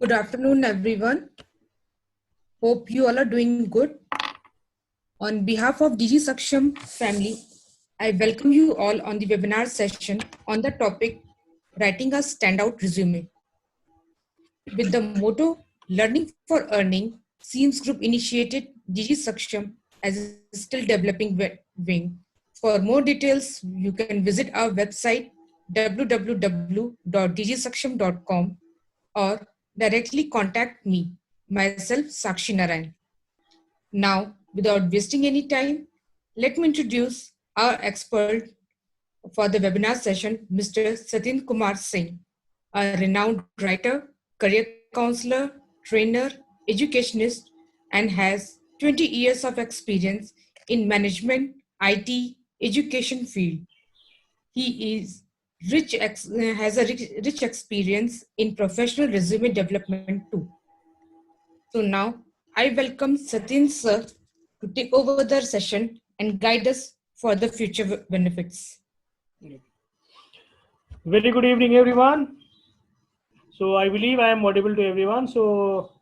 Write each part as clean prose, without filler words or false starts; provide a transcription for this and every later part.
Good afternoon, everyone. Hope you all are doing good. On behalf of DG Saksham family, I welcome you all on the webinar session on the topic Writing a Standout Resume. With the motto Learning for Earning, Seams Group initiated DG Saksham as a still developing wing. For more details, you can visit our website www.dgsaksham.com or directly contact me, myself Sakshi Narayan. Now, without wasting any time, let me introduce our expert for the webinar session, Mr. Satin Kumar Singh, a renowned writer, career counselor, trainer, educationist, and has 20 years of experience in management, IT, education field. He is has a rich experience in professional resume development too. So now I welcome Satin sir to take over the session and guide us for the future benefits. Very good evening, everyone. So I believe I am audible to everyone. So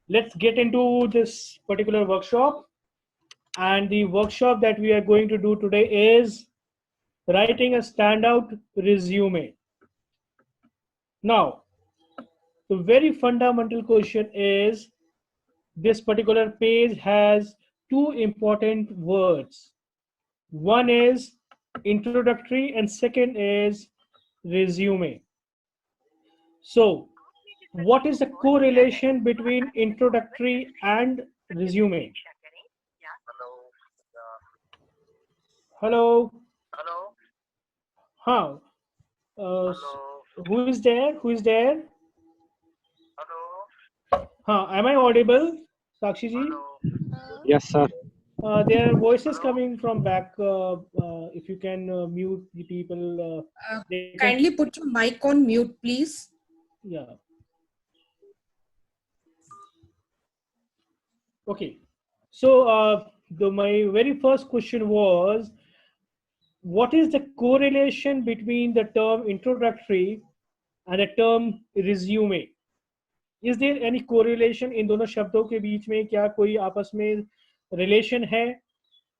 let's get into this particular workshop. And the workshop that we are going to do today is writing a standout resume. Now, the very fundamental question is, this particular page has two important words. One is introductory and second is resume. So what is the correlation between introductory and resume? Hello. Hello. Huh. Hello. Who is there? Who is there? Hello. Huh. Am I audible, Sakshi ji? Yes, sir. There are voices coming from back. If you can mute the people. Kindly put your mic on mute, please. Yeah. Okay. So my very first question was, what is the correlation between the term introductory and the term resume? Is there any correlation इन दोनों शब्दों के बीच में? क्या कोई आपस में relation है?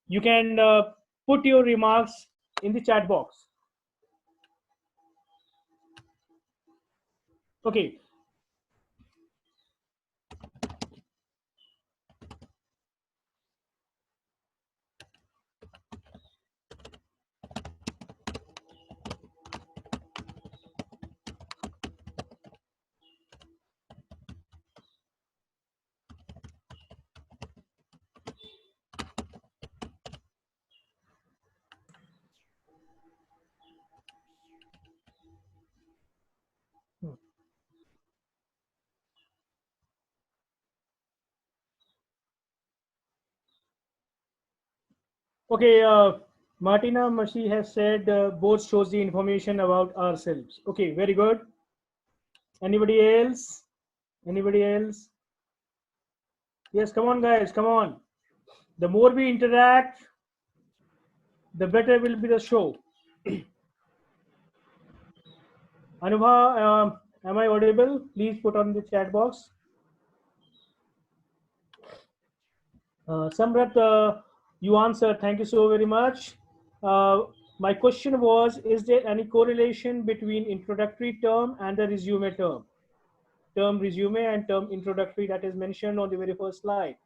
You can put your remarks in the chat box. Okay. Okay, Martina Mashi has said both shows the information about ourselves. Okay, very good. Anybody else? Anybody else? Yes, come on, guys, come on. The more we interact, the better will be the show. Anubha, am I audible? Please put on the chat box. Samrat, you answered. Thank you so very much. My question was, is there any correlation between introductory term and the resume term? Term resume and term introductory that is mentioned on the very first slide.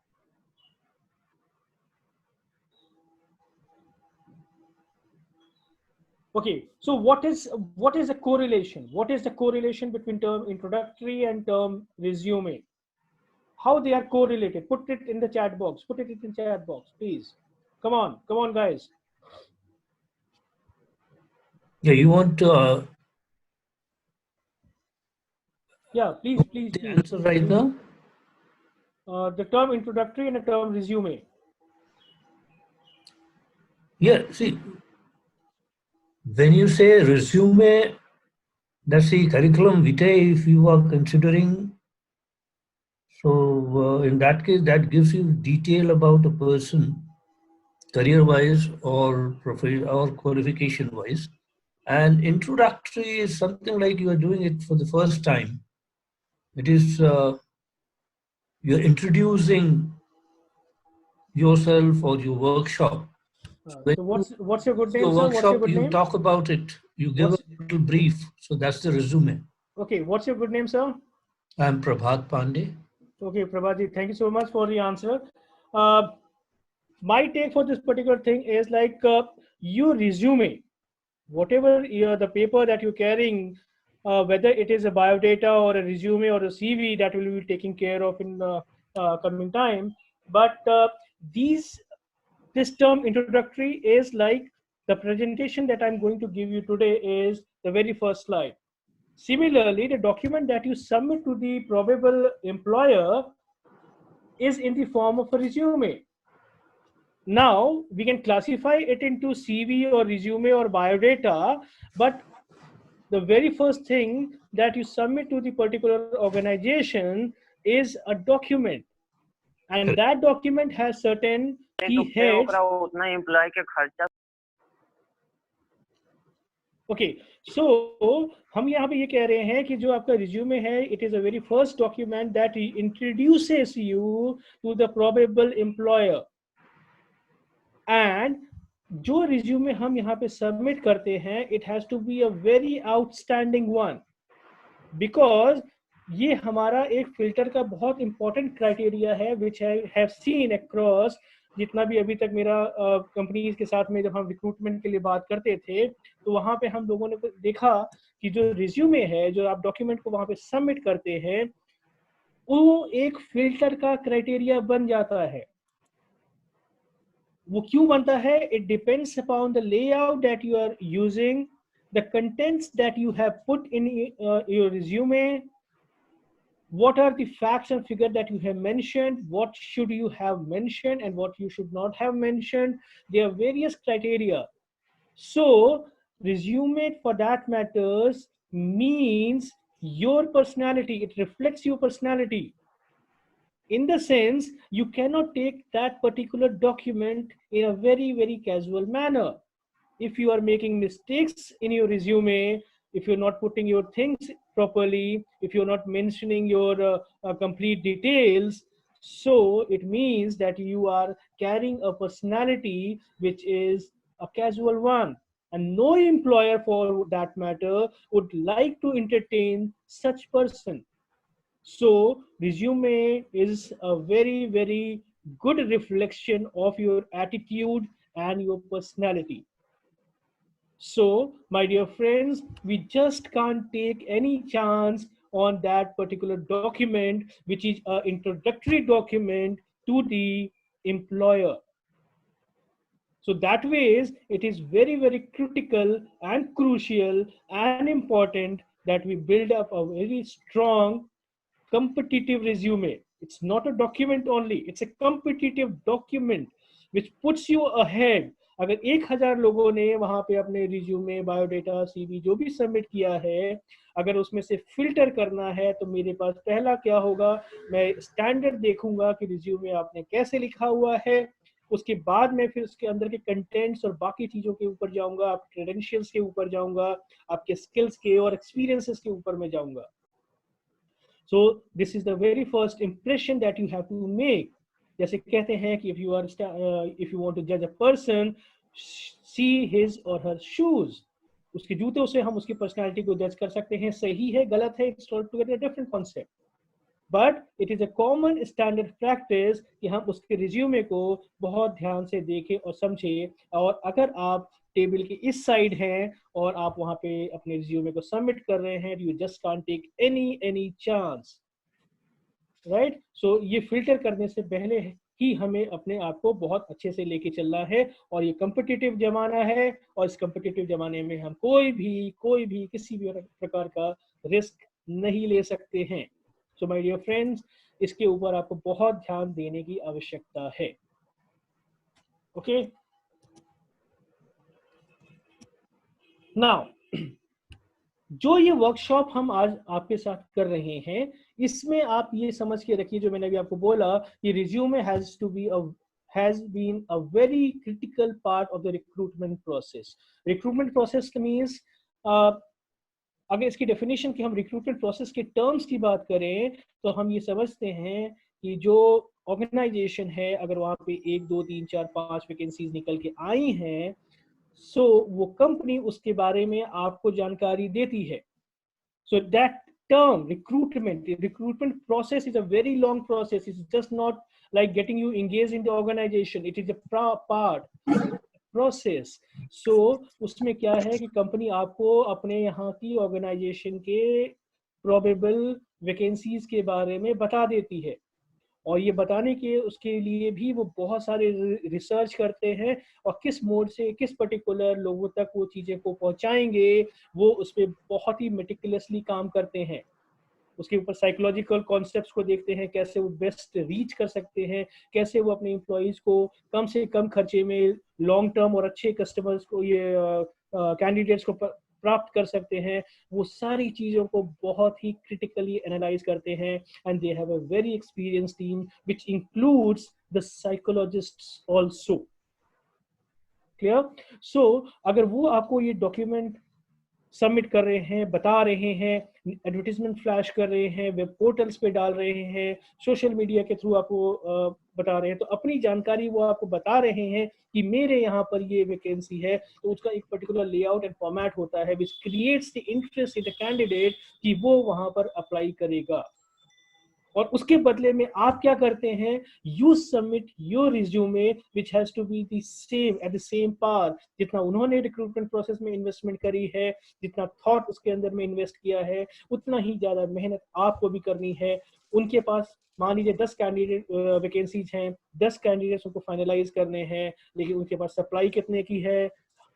Okay, so what is the correlation? What is the correlation between term introductory and term resume? How they are correlated? Put it in the chat box. Put it in the chat box, please. Come on, guys. Yeah, you want to? Yeah, please. The answer right now. The term introductory and the term resume. Yeah, see, when you say resume, that's the curriculum vitae if you are considering. So in that case, that gives you detail about a person, career-wise or profession or qualification-wise. And introductory is something like you are doing it for the first time. It is you're introducing yourself or your workshop. When So you what's your good name, your sir? What's your workshop, good you name? talk about it. You give a What's little brief. So that's the resume. okay? What's your good name, sir? I'm Prabhat Pandey. Okay, Prabhaji, thank you so much for the answer. Uh, my take for this particular thing is like your resume, whatever the paper that you're carrying, whether it is a biodata or a resume or a CV, that will be taken care of in coming time. But these this term introductory is like the presentation that I'm going to give you today is the very first slide. Similarly, the document that you submit to the probable employer is in the form of a resume. Now we can classify it into CV or resume or biodata, but the very first thing that you submit to the particular organization is a document, and Correct. that document has certain key heads. Okay, so हम यहाँ पे ये कह रहे हैं कि जो आपका रिज्यूमे है, it is a very first document that introduces you to the probable employer. And जो रिज्यूमे हम यहाँ पे सबमिट करते हैं, it has to be a very outstanding one, because ये हमारा एक फिल्टर का बहुत इंपॉर्टेंट क्राइटेरिया है which I have seen across जितना भी अभी तक मेरा कंपनीज के साथ में जब हम रिक्रूटमेंट के लिए बात करते थे, तो वहाँ पे हम लोगों ने देखा कि जो रिज्यूमे है, जो आप डॉक्यूमेंट को वहाँ पे सबमिट करते हैं, वो एक फिल्टर का क्राइटेरिया बन जाता है. वो क्यों बनता है? It depends upon the layout that you are using, the contents that you have put in your resume, what are the facts and figures that you have mentioned, what should you have mentioned and what you should not have mentioned. There are various criteria. So resume, for that matters, means your personality. It reflects your personality. In the sense, you cannot take that particular document in a very casual manner. If you are making mistakes in your resume, if you're not putting your things properly, if you're not mentioning your complete details, so it means that you are carrying a personality which is a casual one, and no employer for that matter would like to entertain such person. So resume is a very good reflection of your attitude and your personality. So, my dear friends, we just can't take any chance on that particular document, which is an introductory document to the employer. So that ways, it is very critical and crucial and important that we build up a very strong competitive resume. It's not a document only, it's a competitive document which puts you ahead. अगर 1000 लोगों ने वहां पे अपने resume, biodata, CV जो भी submit किया है, अगर उसमें से फिल्टर करना है, तो मेरे पास पहला क्या होगा, मैं स्टैंडर्ड देखूंगा कि रिज्यूमे आपने कैसे लिखा हुआ है. उसके बाद मैं फिर उसके अंदर के कंटेंट्स और बाकी चीजों के ऊपर जाऊंगा, आप क्रेडेंशियल्स के ऊपर जाऊंगा, आपके स्किल्स के और एक्सपीरियंसेस के ऊपर मैं जाऊंगा. So this is the very first impression that you have to make. जैसे कहते हैं कि if you want to judge a person, see his or her shoes. उसके जूतों से हम उसकी पर्सनालिटी को जज कर सकते हैं. सही है, गलत है, it's altogether a different concept. But it is a common standard practice कि हम उसके रिज्यूमे को बहुत ध्यान से देखें और समझें. और अगर आप टेबल के इस साइड हैं और आप वहां पे अपने रिज्यूमे को सबमिट कर रहे हैं, you just can't take any chance, right. So ये फिल्टर करने से पहले ही हमें अपने आप को बहुत अच्छे से लेके चलना है. और ये कम्पिटिटिव जमाना है, और इस कम्पिटिटिव जमाने में हम कोई भी किसी भी प्रकार का रिस्क नहीं ले सकते हैं. सो माय डियर फ्रेंड्स, इसके ऊपर आपको बहुत ध्यान देने की आवश्यकता है. ओके, नाउ जो ये वर्कशॉप हम आज आपके साथ कर रहे हैं, इसमें आप ये समझ के रखिए, जो मैंने अभी आपको बोला, कि resume has been a very critical part of the recruitment process. Recruitment process means अगर इसकी डेफिनेशन की हम रिक्रूटमेंट प्रोसेस के टर्म्स की बात करें तो हम ये समझते हैं कि जो ऑर्गेनाइजेशन है, अगर वहाँ पे 1 2 3 4 5 वैकेंसीज निकल के आई हैं, सो वो कंपनी उसके बारे में आपको जानकारी देती है. So that term recruitment process is a very long process. It's just not like getting you engaged in the organization. It is a part process. So उसमें क्या है कि कंपनी आपको अपने यहाँ की ऑर्गेनाइजेशन के probable vacancies के बारे में बता देती है, और ये बताने के उसके लिए भी वो बहुत सारे रिसर्च करते हैं, और किस मोड से किस पर्टिकुलर लोगों तक वो चीज़ें को पहुंचाएंगे, वो उस पर बहुत ही मेटिकुलसली काम करते हैं. उसके ऊपर साइकोलॉजिकल कॉन्सेप्ट्स को देखते हैं, कैसे वो बेस्ट रीच कर सकते हैं, कैसे वो अपने एम्प्लॉयज को कम से कम खर्चे में लॉन्ग टर्म और अच्छे कस्टमर्स को, ये कैंडिडेट्स को प्राप्त कर सकते हैं. वो सारी चीज़ों को बहुत ही क्रिटिकली एनालाइज करते हैं, and they have a very experience team which includes the psychologists also. Clear? So अगर वो आपको ये डॉक्यूमेंट सबमिट कर रहे हैं, बता रहे हैं, एडवर्टीजमेंट फ्लैश कर रहे हैं, वेब पोर्टल्स पे डाल रहे हैं, सोशल मीडिया के थ्रू आपको बता रहे हैं, तो अपनी जानकारी वो आपको बता रहे हैं कि मेरे यहाँ पर ये वैकेंसी है, तो उसका एक पर्टिकुलर लेआउट एंड फॉर्मेट होता है which creates the interest in the candidate कि वो वहाँ पर अप्लाई करेगा. और उसके बदले में आप क्या करते हैं, you submit your resume which has to be the same at the same par. जितना उन्होंने रिक्रूटमेंट प्रोसेस में इन्वेस्टमेंट करी है, जितना थॉट उसके अंदर में इन्वेस्ट किया है, उतना ही ज्यादा मेहनत आपको भी करनी है. उनके पास मान लीजिए 10 कैंडिडेट वैकेंसीज हैं, 10 कैंडिडेट्स उनको फाइनलाइज करने हैं, लेकिन उनके पास सप्लाई कितने की है,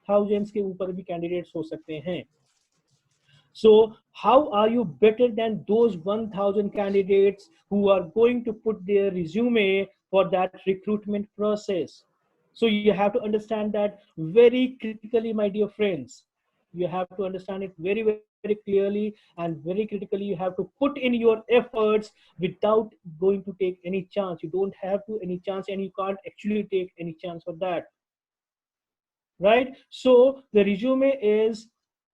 थाउजेंड्स के ऊपर भी कैंडिडेट्स हो सकते हैं. So how are you better than those 1000 candidates who are going to put their resume for that recruitment process? So you have to understand that very critically, my dear friends. You have to understand it very, very clearly, and very critically you have to put in your efforts without going to take any chance. You don't have to any chance, and you can't actually take any chance for that. Right? So the resume is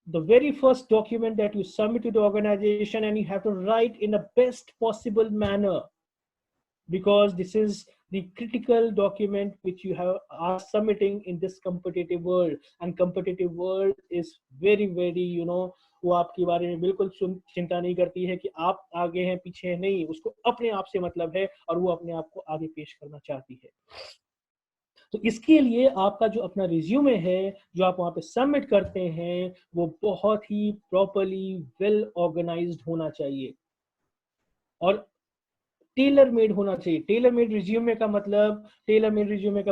the very first document that you submit to the organization, and you have to write in the best possible manner, because this is the critical document which you are submitting in this competitive world. And competitive world is very, very, वो आपके बारे में बिल्कुल चिंता नहीं करती है कि आप आगे हैं पीछे हैं, नहीं, उसको अपने आप से मतलब है, और वो अपने आप को आगे पेश करना चाहती है. तो इसके लिए आपका जो अपना रिज्यूमे है जो आप वहाँ पे सबमिट करते हैं, वो बहुत ही प्रॉपरली वेल ऑर्गेनाइज्ड होना चाहिए और टेलर मेड होना चाहिए. टेलर मेड रिज्यूमे का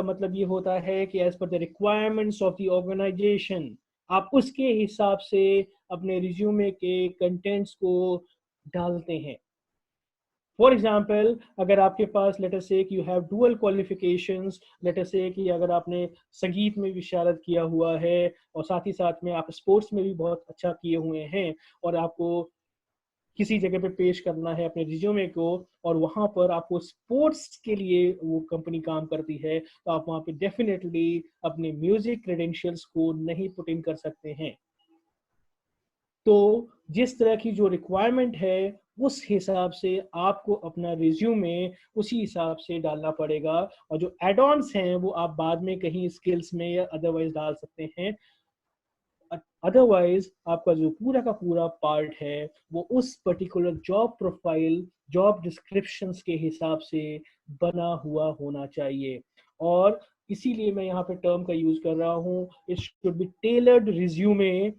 मतलब ये होता है कि as per the requirements of the organisation आप उसके हिसाब से अपने रिज्यूमे के कंटेंट्स को डालते हैं. फॉर एग्जाम्पल, अगर आपके पास लेट अस से कि you have dual qualifications, let us से कि अगर आपने संगीत में भी शरारत किया हुआ है और साथ ही साथ में आप स्पोर्ट्स में भी बहुत अच्छा किए हुए हैं, और आपको किसी जगह पे पेश करना है अपने रिज्यूमे को, और वहाँ पर आपको स्पोर्ट्स के लिए वो कंपनी काम करती है, तो आप वहाँ पे डेफिनेटली अपने म्यूजिक क्रेडेंशियल्स को नहीं पुट इन कर सकते हैं. तो जिस तरह की जो रिक्वायरमेंट है उस हिसाब से आपको अपना रिज्यूमे उसी हिसाब से डालना पड़ेगा, और जो एड ऑन्स हैं वो आप बाद में कहीं स्किल्स में या अदरवाइज डाल सकते हैं. अदरवाइज आपका जो पूरा का पूरा पार्ट है वो उस particular job profile, job descriptions के हिसाब से बना हुआ होना चाहिए. और इसीलिए मैं यहाँ पे टर्म का यूज कर रहा हूँ, it should be tailored resume.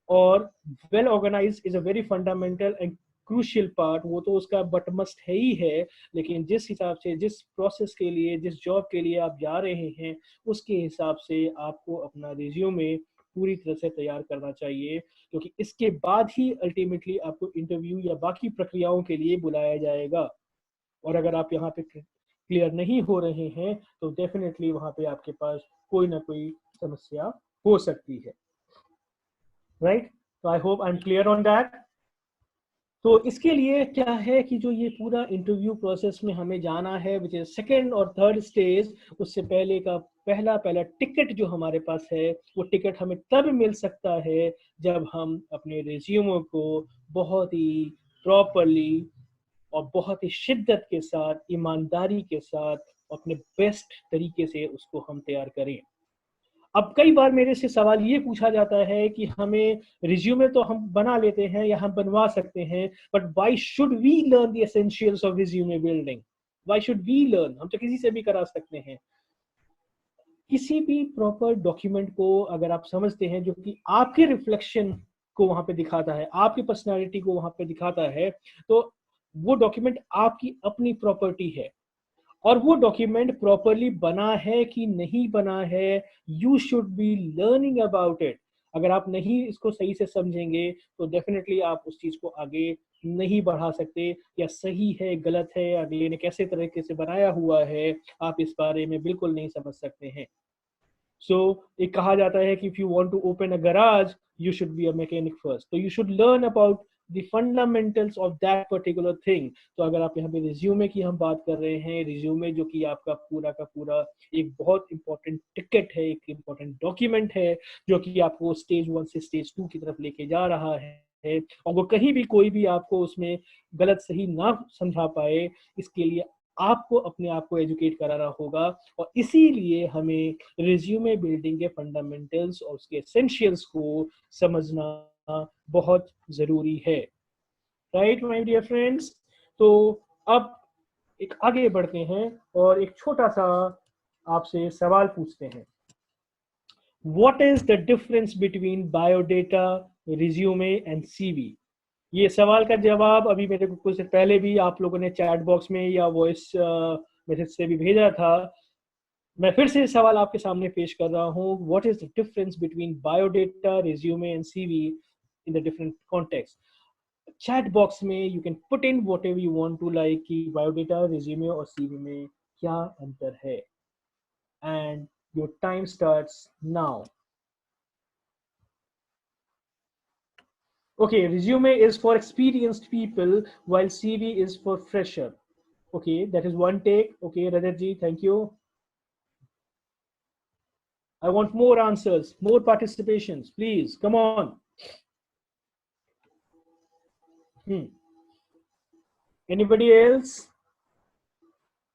और well organise is a very fundamental and crucial part. वो तो उसका बट मस्ट है ही है, लेकिन जिस हिसाब से, जिस प्रोसेस के लिए, जिस जॉब के लिए आप जा रहे हैं, उसके हिसाब से आपको अपना रिज्यूमे पूरी तरह से तैयार करना चाहिए, क्योंकि इसके बाद ही अल्टीमेटली आपको इंटरव्यू या बाकी प्रक्रियाओं के लिए बुलाया जाएगा. और अगर आप यहाँ पे क्लियर नहीं हो रहे हैं तो डेफिनेटली वहाँ पे आपके पास कोई ना कोई समस्या हो सकती है. Right? So I hope I'm clear on that. तो इसके लिए क्या है कि जो ये पूरा इंटरव्यू प्रोसेस में हमें जाना है, विच इज सेकेंड और थर्ड स्टेज, उससे पहले का पहला टिकट जो हमारे पास है, वो टिकट हमें तब मिल सकता है जब हम अपने रिज्यूमो को बहुत ही प्रॉपरली और बहुत ही शिद्दत के साथ, ईमानदारी के साथ, अपने बेस्ट तरीके से उसको हम तैयार करें। अब कई बार मेरे से सवाल ये पूछा जाता है कि हमें रिज्यूमे तो हम बना लेते हैं या हम बनवा सकते हैं, but why should we learn the essentials of resume building? Why should we learn? हम तो किसी से भी करा सकते हैं। किसी भी प्रॉपर डॉक्यूमेंट को अगर आप समझते हैं जो कि आपके रिफ्लेक्शन को वहां पे दिखाता है, आपकी पर्सनालिटी को वहां पे दिखाता है, तो वो डॉक्यूमेंट आपकी अपनी प्रॉपर्टी है। और वो डॉक्यूमेंट प्रॉपरली बना है कि नहीं बना है, you should be learning about it. अगर आप नहीं इसको सही से समझेंगे तो डेफिनेटली आप उस चीज को आगे नहीं बढ़ा सकते, या सही है गलत है, अगले ने कैसे तरीके से बनाया हुआ है, आप इस बारे में बिल्कुल नहीं समझ सकते हैं। सो एक कहा जाता है कि if you want to open a garage, you should be a mechanic first. तो you should learn about the fundamentals of that particular thing. तो अगर आप यहाँ पे रिज्यूमे की हम बात कर रहे हैं, रिज्यूमे जो कि आपका पूरा का पूरा एक बहुत इंपॉर्टेंट टिकट है, एक इंपॉर्टेंट डॉक्यूमेंट है, जो कि आपको स्टेज 1 से स्टेज 2 की तरफ लेके जा रहा है, और वो कहीं भी कोई भी आपको उसमें गलत सही ना समझा पाए, इसके लिए आपको अपने आप को एजुकेट कराना होगा। और इसीलिए हमें रिज्यूमे बिल्डिंग के फंडामेंटल्स और उसके एसेंशियल्स को समझना बहुत जरूरी है। Right my dear friends? तो अब एक आगे बढ़ते हैं और एक छोटा सा आपसे सवाल पूछते हैं। What is the difference between biodata, resume and CV? ये सवाल का जवाब अभी मेरे को कुछ पहले भी आप लोगों ने चैट बॉक्स में या वॉइस मैसेज से भी भेजा था। मैं फिर से सवाल आपके सामने पेश कर रहा हूँ। What is the difference between biodata, resume and CV in the different context? Chat box में you can put in whatever you want to, like कि बायोडेटा, रिज्यूमे और सीवी में क्या अंतर है। And your time starts now. Okay, resume is for experienced people while CV is for fresher. Okay, that is one take. Okay, Rajat ji, thank you. I want more answers, more participations, please. Come on. Anybody else?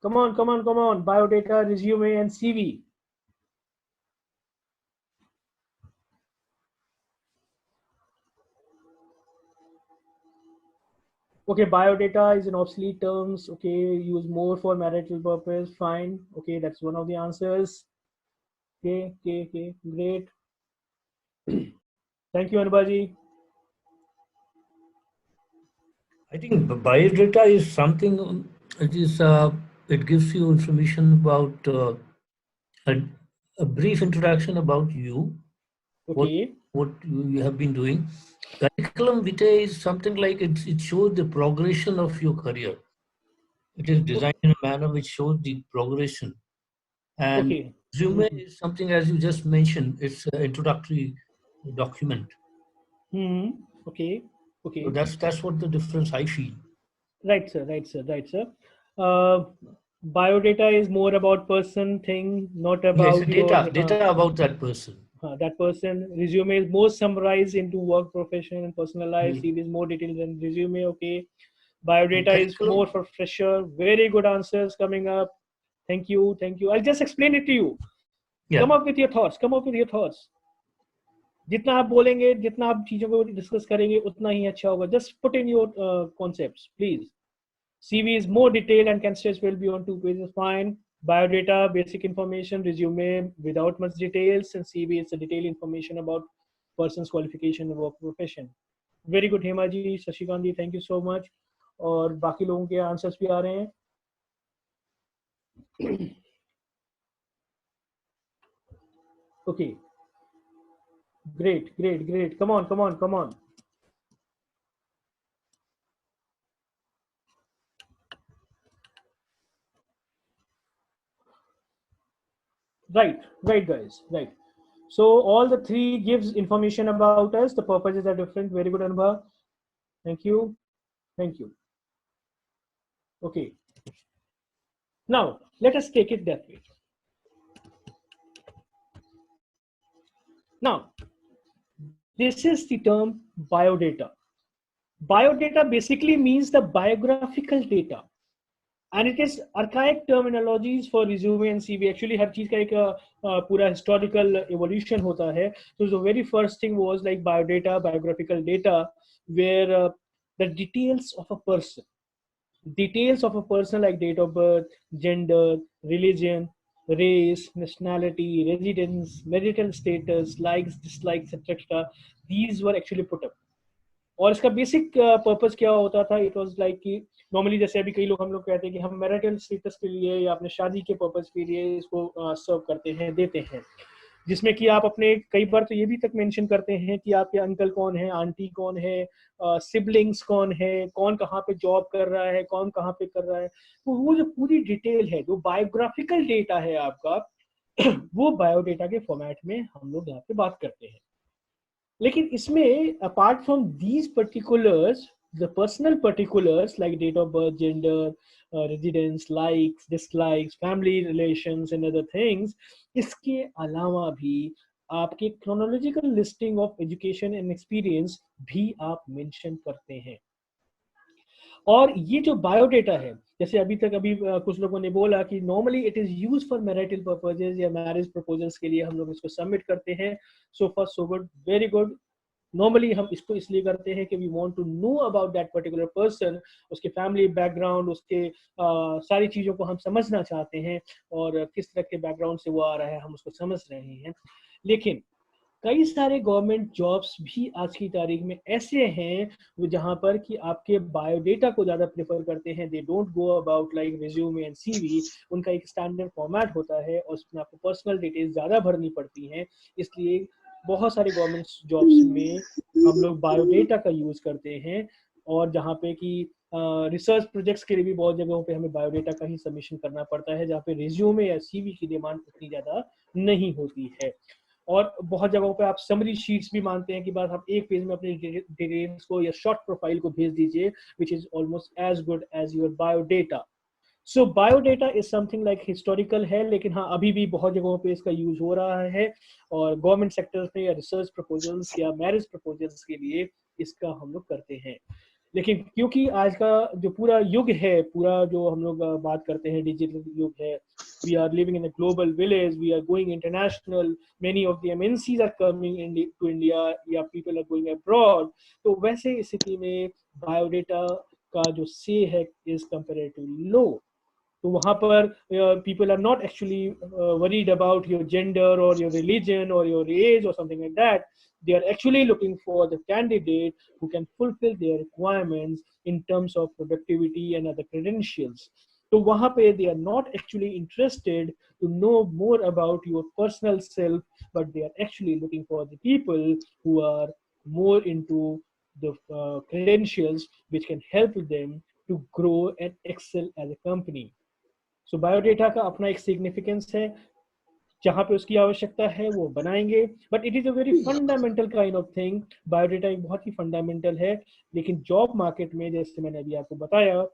Come on, come on, come on. Biodata, resume, and CV. Okay, biodata is an obsolete terms. Okay, used more for marital purpose. Fine. Okay, that's one of the answers. Okay, great. Thank you, Anubaji. I think biodata is something, it gives you information about a brief introduction about you, Okay. what you have been doing. Curriculum vitae is something like it shows the progression of your career. It is designed in a manner which shows the progression. And Okay. resume is something, as you just mentioned, it's an introductory document. Okay. Okay. So that's what the difference I feel. Right, sir. Right, sir. Right, sir. Uh, Biodata is more about person, thing, not Yeah, it's about your data about that person. that person. Resume is more summarized into work, profession, and personal life. Hmm. CV is more detailed than resume. Okay. Biodata is Curriculum. more for fresher. Very good answers coming up. Thank you. Thank you. I'll just explain it to you. Yeah. Come up with your thoughts. Come up with your thoughts. जितना आप बोलेंगे, जितना आप चीजों को discuss करेंगे, उतना ही अच्छा होगा. Just put in your concepts, please. CV is more detailed and can stretch well beyond 2 pages. Fine. Biodata, basic information. Resume without much details, and CV is the detailed information about person's qualification and work profession. Very good, Hema ji, Shashikant ji, thank you so much. और बाकी लोगों के answers भी आ रहे हैं. Okay. Great. Come on. Right, guys. Right. So all the three gives information about us. The purposes are different. Very good, Anubha. Thank you. Thank you. Okay. Now, let us take it that way. Now, this is the term biodata. Biodata basically means the biographical data. And it is archaic terminologies for resume and CV. Actually, हर चीज का एक पूरा historical evolution होता है. So the very first thing was like biodata, biographical data, where the details of a person like date of birth, gender, religion, race, nationality, residence, marital status, likes, dislikes, etc. These were actually put up. और इसका basic purpose क्या होता था, it was like कि normally जैसे अभी कई लोग हम लोग कहते हैं कि हम मैरिटल स्टेटस के लिए या अपने शादी के पर्पस के लिए इसको सर्व करते हैं, देते हैं, जिसमें कि आप अपने कई बार तो ये भी तक मेंशन करते हैं कि आपके अंकल कौन है, आंटी कौन है, सिबलिंग्स कौन है, कौन कहाँ पे जॉब कर रहा है, कौन कहाँ पे कर रहा है. तो वो जो पूरी डिटेल है, जो बायोग्राफिकल डेटा है आपका, वो बायोडेटा के फॉर्मेट में हम लोग यहाँ पे बात करते हैं. लेकिन इसमें apart from these particulars, the personal particulars like date of birth, gender, residence, likes, dislikes, family relations and other things, इसके अलावा भी आपके chronological listing of education and experience भी आप मेंशन करते हैं. और ये जो बायोडेटा है, जैसे अभी कुछ लोगों ने बोला कि normally it is use for marital purposes या मैरिज प्रपोजल्स के लिए हम लोग इसको सबमिट करते हैं. So far so good, very good. Normally हम इसको इसलिए करते हैं कि we want to know about that particular person, उसके फैमिली बैकग्राउंड, उसके सारी चीज़ों को हम समझना चाहते हैं और किस तरह के बैकग्राउंड से वो आ रहा है हम उसको समझ रहे हैं. लेकिन कई सारे गवर्नमेंट जॉब्स भी आज की तारीख में ऐसे हैं वो जहां पर कि आपके बायोडेटा को ज़्यादा प्रेफर करते हैं. They don't go about like resume and CV. उनका एक स्टैंडर्ड फॉर्मेट होता है और उसमें आपको पर्सनल डिटेल्स ज़्यादा भरनी पड़ती हैं. इसलिए बहुत सारे गवर्नमेंट जॉब्स में हम लोग बायोडेटा का यूज़ करते हैं. और जहाँ पे कि रिसर्च प्रोजेक्ट्स के लिए भी बहुत जगहों पे हमें बायोडेटा का ही सबमिशन करना पड़ता है, जहाँ पे रिज्यूमे या सीवी की डिमांड उतनी ज़्यादा नहीं होती है. और बहुत जगहों पे आप समरी शीट्स भी मांगते हैं कि बस आप एक पेज में अपने डिटेल्स को या शॉर्ट प्रोफाइल को भेज दीजिए, which is almost as good as your biodata. So biodata is something like historical है, लेकिन हाँ अभी भी बहुत जगहों पे इसका यूज हो रहा है और गवर्नमेंट सेक्टर्स में या रिसर्च प्रपोजल्स या मैरिज प्रपोजल्स के लिए इसका हम लोग करते हैं. लेकिन क्योंकि आज का जो पूरा युग है, पूरा जो हम लोग बात करते हैं डिजिटल युग है, we are living in a global village, we are going international, many of the MNCs are coming to India, या people are going abroad. तो वैसे स्थिति में बायोडेटा का जो से है is comparatively low. तो वहाँ पर people are not actually worried about your gender or your religion or your age or something like that. They are actually looking for the candidate who can fulfill their requirements in terms of productivity and other credentials. तो वहाँ पे they are not actually interested to know more about your personal self, but they are actually looking for the people who are more into the credentials which can help them to grow and excel as a company. So biodata का अपना एक significance है, जहां पे उसकी आवश्यकता है वो बनाएंगे, but it is a very fundamental kind of thing. Biodata एक बहुत ही फंडामेंटल है. लेकिन जॉब मार्केट में, जैसे मैंने अभी आपको बताया,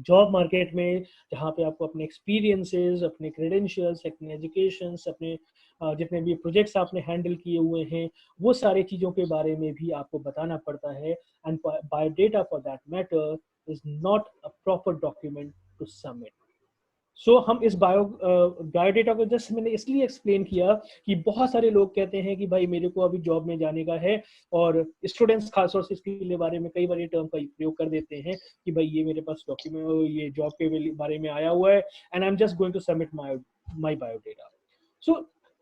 जॉब मार्केट में जहाँ पे आपको अपने एक्सपीरियंसेस, अपने क्रेडेंशियल्स, अपने एजुकेशन, अपने जितने भी प्रोजेक्ट्स आपने हैंडल किए हुए हैं, वो सारी चीज़ों के बारे में भी आपको बताना पड़ता है. And biodata for that matter is not a proper document to submit. So हम इस बायोडेटा को जस्ट मैंने इसलिए एक्सप्लेन किया कि बहुत सारे लोग कहते हैं कि भाई मेरे को अभी जॉब में जाने का है, और स्टूडेंट्स खासतौर से इसके बारे में कई बार ये टर्म का प्रयोग कर देते हैं कि भाई ये मेरे पास डॉक्यूमेंट, ये जॉब के बारे में आया हुआ है and I am just going to submit my biodata. So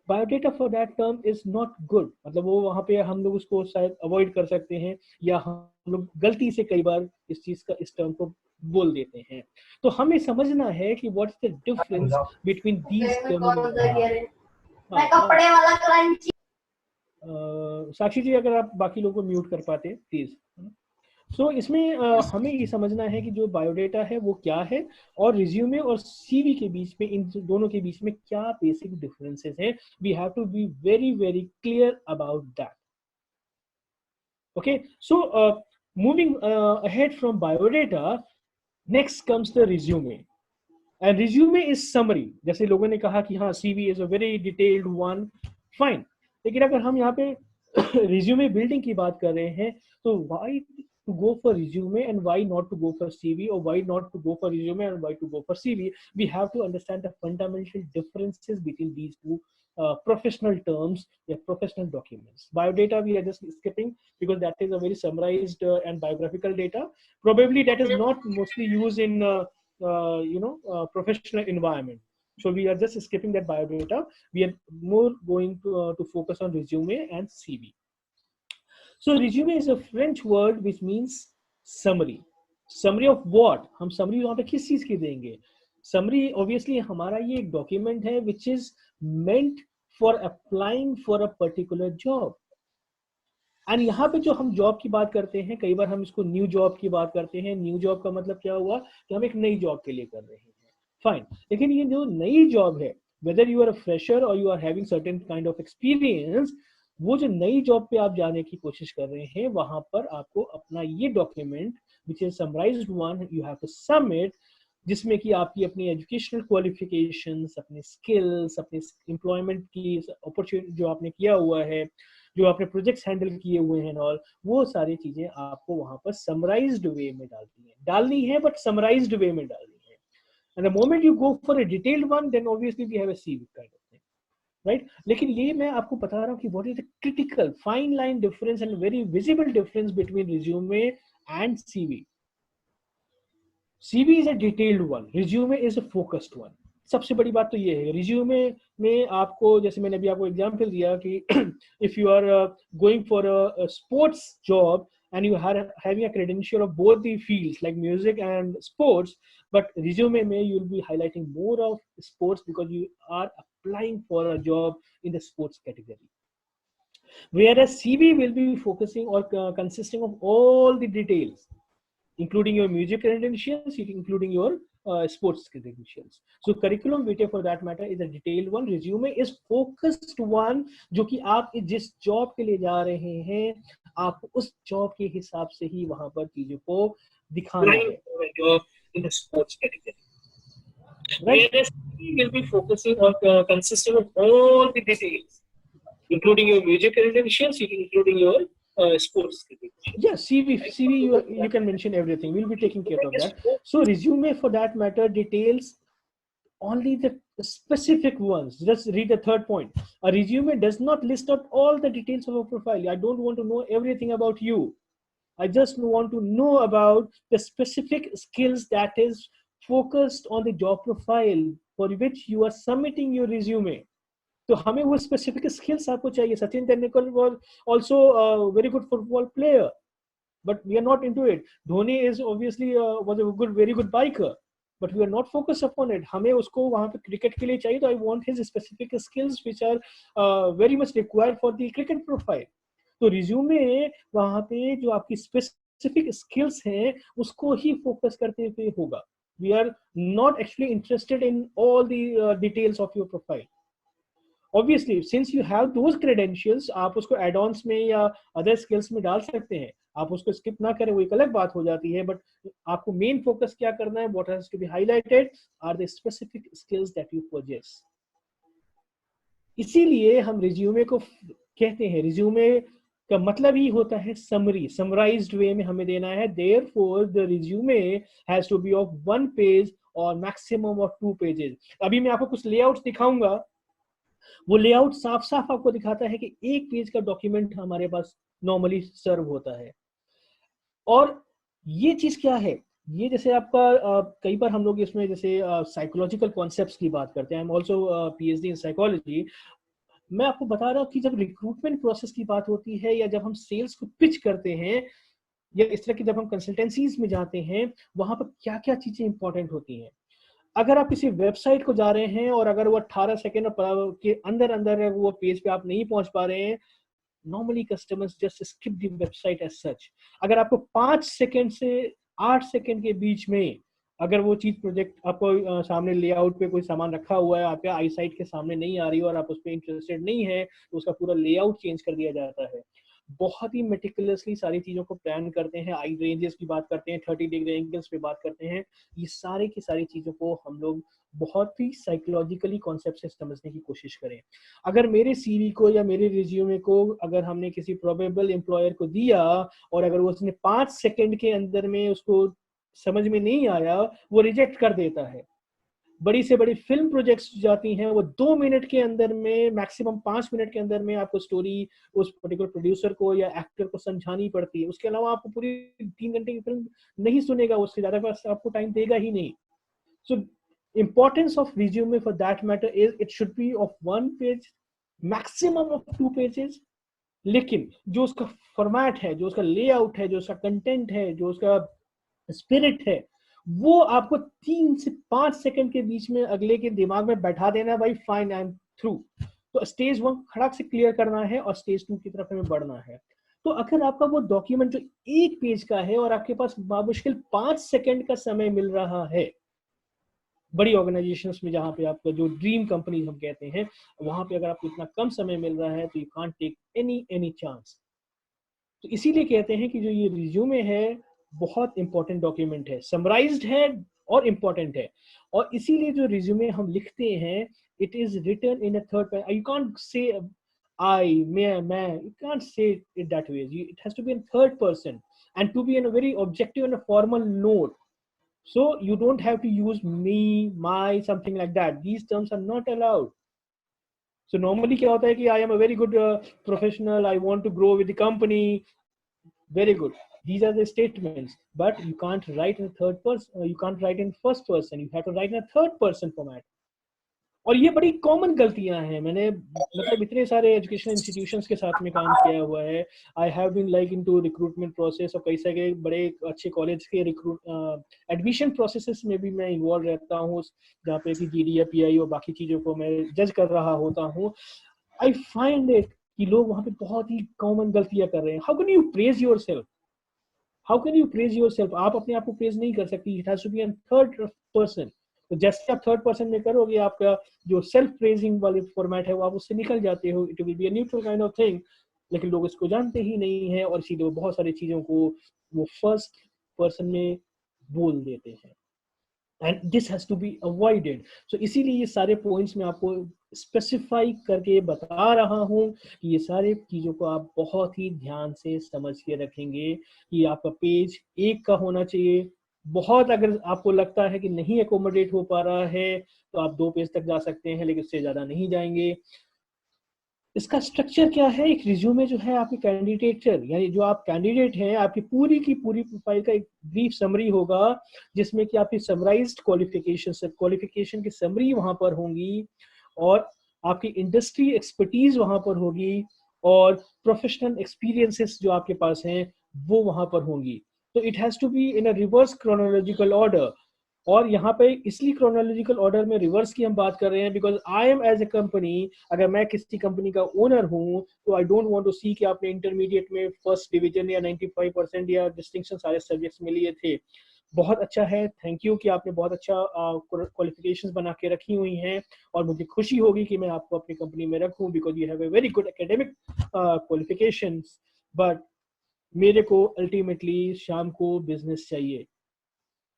biodata for that term is not good. मतलब वो वहाँ पे हम लोग उसको शायद अवॉइड कर सकते हैं, या हम लोग गलती से कई बार इस टर्म को बोल देते हैं. तो हमें समझना है कि what is the difference between these terminology. Sakshi ji, अगर आप बाकी लोगों को म्यूट कर पाते प्लीज. सो इसमें हमें ये समझना है कि जो बायोडेटा है वो क्या है, और रिज्यूमे और सीवी के बीच में, इन दोनों के बीच में क्या बेसिक डिफरेंसेस हैं. We have to be very very clear about that. Okay, so moving ahead from biodata, next comes the resume. And resume is summary. जैसे लोगों ने कहा कि हाँ CV is a very detailed one, fine. लेकिन अगर हम यहाँ पे resume building की बात कर रहे हैं, तो why to go for resume and why not to go for CV, or why not to go for resume and why to go for CV? We have to understand the fundamental differences between these two professional terms, professional documents. Biodata we are just skipping because that is a very summarized and biographical data. Probably that is not mostly used in professional environment. So we are just skipping that biodata. We are more going to focus on resume and CV. So resume is a French word which means summary. Summary of what? हम summary वहाँ पे किस चीज की देंगे? Summary obviously हमारा ये एक document है which is meant for applying for a particular job. And यहाँ पे जो हम जॉब की बात करते हैं, कई बार हम इसको न्यू जॉब की बात करते हैं. न्यू जॉब का मतलब क्या हुआ कि हम एक नई जॉब के लिए कर रहे हैं, फाइन. लेकिन ये जो नई जॉब है, whether you are a fresher or you are having certain kind of experience, वो जो नई जॉब पे आप जाने की कोशिश कर रहे हैं, वहां पर आपको अपना ये document which is summarised one you have to submit, जिसमें कि आपकी अपनी एजुकेशनल क्वालिफिकेशंस, अपने स्किल्स, अपने एम्प्लॉयमेंट की अपॉर्चुनिटी जो आपने किया हुआ है, जो आपने प्रोजेक्ट्स हैंडल किए हुए हैं और वो सारी चीजें आपको वहां पर समराइज्ड वे में डालनी है, बट समराइज्ड वे में डालनी है. And the moment you go for a detailed one, then obviously we have a CV kind of thing, right. लेकिन ये मैं आपको बता रहा हूँ कि what is the critical fine line difference and very visible difference between resume and CV. CV is a detailed one, resume is a focused one. सबसे बड़ी बात तो ये है, रिज्यूमे में आपको, जैसे मैंने अभी आपको एग्जांपल दिया कि if you are going for a sports job and you are having a credential of both the fields like music and sports, but resume may you'll be highlighting more of sports because you are applying for a job in the sports category, whereas CV will be focusing or consisting of all the details, including your music credentials, including your sports credentials. So curriculum vitae for that matter is a detailed one. Resume is focused one, जो कि आप जिस job के लिए जा रहे हैं, आप उस जॉब के हिसाब से ही वहां पर चीजों को दिखाना है. Job in the sports category, right? Whereas CV will be focusing on consisting of all the details, including your music credentials, including your sports credentials. Yeah, CV you can mention everything. We'll be taking care of that. So resume for that matter details only the specific ones. Just read the third point. A resume does not list out all the details of a profile. I don't want to know everything about you. I just want to know about the specific skills that is focused on the job profile for which you are submitting your resume. तो हमें वो specific skills आपको चाहिए. Sachin Tendulkar was also a very good football player, but we are not into it. Dhoni is obviously was a very good biker, but we are not focused upon it. हमें उसको वहां पे cricket के लिए चाहिए, तो I want his specific skills which are very much required for the cricket profile. तो resume वहां पे जो आपकी स्पेसिफिक स्किल्स हैं उसको ही फोकस करते हुए होगा. We are not actually interested in all the details of your profile. Obviously, since you have those credentials, आप उसको add-ons में या other skills में डाल सकते हैं. आप उसको skip ना करें वो एक अलग बात हो जाती है, but आपको main focus क्या करना है? What has to be highlighted are the specific skills that you possess. इसीलिए हम resume को कहते हैं, resume का मतलब ही होता है summary, summarized way में हमें देना है. Therefore, the resume has to be of 1 page or maximum of 2 pages. अभी मैं आपको कुछ layouts दिखाऊंगा. वो लेआउट साफ साफ आपको दिखाता है कि 1 पेज का डॉक्यूमेंट हमारे पास नॉर्मली सर्व होता है. और ये चीज क्या है, ये जैसे आपका कई बार हम लोग इसमें जैसे साइकोलॉजिकल कॉन्सेप्ट्स की बात करते हैं. I am also PhD in psychology. मैं आपको बता रहा हूँ कि जब रिक्रूटमेंट प्रोसेस की बात होती है या जब हम सेल्स को पिच करते हैं या इस तरह की जब हम कंसल्टेंसीज में जाते हैं, वहां पर क्या क्या चीजें इंपॉर्टेंट होती हैं. अगर आप किसी वेबसाइट को जा रहे हैं और अगर वो 18 सेकंड के अंदर अंदर है, वो पेज पे आप नहीं पहुंच पा रहे हैं, normally customers just skip the website as such. अगर आपको 5 सेकंड से 8 सेकंड के बीच में अगर वो चीज प्रोजेक्ट आपको सामने लेआउट पे कोई सामान रखा हुआ है, आपके आई साइट के सामने नहीं आ रही और आप उस पर इंटरेस्टेड नहीं है, तो उसका पूरा लेआउट चेंज कर दिया जाता है. बहुत ही मेटिकुलसली सारी चीज़ों को प्लान करते हैं, आई रेंजेस की बात करते हैं, 30 डिग्री एंगल्स पे बात करते हैं, ये सारे की सारी चीज़ों को हम लोग बहुत ही साइकोलॉजिकली कॉन्सेप्ट से समझने की कोशिश करें। अगर मेरे सीवी को या मेरे रिज्यूमे को अगर हमने किसी प्रोबेबल एम्प्लॉयर को दिया और अगर वो उसने 5 सेकंड के अंदर में उसको समझ में नहीं आया, वो रिजेक्ट कर देता है। बड़ी से बड़ी फिल्म प्रोजेक्ट्स जाती हैं, वो 2 मिनट के अंदर में, मैक्सिमम 5 मिनट के अंदर में आपको स्टोरी उस पर्टिकुलर प्रोड्यूसर को या एक्टर को समझानी पड़ती है। उसके अलावा आपको पूरी 3 घंटे की फिल्म नहीं सुनेगा, उससे ज्यादा बस आपको टाइम देगा ही नहीं। सो importance of resume for that matter is it should be of 1 page, maximum of 2 pages। लेकिन जो उसका फॉर्मेट है, जो उसका लेआउट है, जो उसका कंटेंट है, जो उसका स्पिरिट है, वो आपको 3 से 5 सेकंड के बीच में अगले के दिमाग में बैठा देना है, भाई फाइन आई एम थ्रू। तो स्टेज 1 खड़ाक से क्लियर करना है और स्टेज 2 की तरफ हमें बढ़ना है। तो अगर आपका वो डॉक्यूमेंट जो 1 पेज का है और आपके पास मुश्किल 5 सेकंड का समय मिल रहा है, बड़ी ऑर्गेनाइजेशंस में जहाँ पे आपका जो ड्रीम कंपनी हम कहते हैं, वहां पे अगर आपको इतना कम समय मिल रहा है तो you can't take any chance. तो इसीलिए कहते हैं कि जो ये रिज्यूमे है बहुत इंपॉर्टेंट डॉक्यूमेंट है, समराइज्ड है और इंपॉर्टेंट है। और इसीलिए जो रिज्यूमे हम लिखते हैं, it is written in a third person. You can't say I, मैं, you can't say it that way. It has to be in third person and to be in a very objective and a formal note. So you don't have to use me, my, something like that. These terms are not allowed. So normally क्या होता है कि I am a very good professional, I want to grow with the company. Very good. These are the statements, but you can't write in third person. You can't write in first person. You have to write in a third person format. और ये बड़ी common गलतियां हैं। मैंने मतलब इतने सारे education institutions के साथ में काम किया हुआ है। I have been like into recruitment process और कई सारे बड़े अच्छे कॉलेज के एडमिशन प्रोसेसेस में भी मैं इन्वॉल्व रहता हूँ, जहाँ पे कि जीडी या पीआई और बाकी चीज़ों को मैं जज कर रहा होता हूँ। आई फाइंड इट कि लोग वहाँ पे बहुत ही कॉमन गलतियां कर रहे हैं। How can you praise yourself? How can you praise yourself? आप अपने आप को प्रेज नहीं कर सकती। It has to be in third person. तो जैसे आप थर्ड पर्सन में करोगे, आपका जो सेल्फ प्रेजिंग वाले फॉर्मेट है वो आप उससे निकल जाते हो। It will be a neutral kind of thing, लेकिन लोग इसको जानते ही नहीं है और इसीलिए बहुत सारी चीजों को वो फर्स्ट पर्सन में बोल देते हैं। And this has to be avoided. So इसीलिए ये सारे पॉइंट्स मैं आपको स्पेसिफाई करके बता रहा हूँ कि ये सारे चीजों को आप बहुत ही ध्यान से समझ के रखेंगे कि आपका पेज 1 का होना चाहिए। बहुत अगर आपको लगता है कि नहीं एकोमोडेट हो पा रहा है तो आप 2 पेज तक जा सकते हैं, लेकिन उससे ज्यादा नहीं जाएंगे। इसका स्ट्रक्चर क्या है? एक रिज्यूमे जो है आपके कैंडिडेटर, यानी जो आप कैंडिडेट हैं, आपकी पूरी की पूरी प्रोफाइल का एक ब्रीफ समरी होगा, जिसमें कि आपकी समराइज्ड क्वालिफिकेशन की समरी वहां पर होंगी और आपकी इंडस्ट्री एक्सपर्टीज वहां पर होगी और प्रोफेशनल एक्सपीरियंसेस जो आपके पास हैं वो वहां पर होंगी। तो it has to be in a reverse chronological order. और यहाँ पे इसलिए क्रोनोलॉजिकल ऑर्डर में रिवर्स की हम बात कर रहे हैं because I am as a company, अगर मैं किसी कंपनी का ओनर हूँ तो I don't want to see कि आपने इंटरमीडिएट में फर्स्ट डिवीजन या 95% या डिस्टिंक्शन सारे सब्जेक्ट्स में लिए थे। बहुत अच्छा है, थैंक यू कि आपने बहुत अच्छा क्वालिफिकेशंस बना के रखी हुई हैं और मुझे खुशी होगी कि मैं आपको अपनी कंपनी में रखूं because you have a very good academic qualifications. But मेरे को अल्टीमेटली शाम को बिजनेस चाहिए।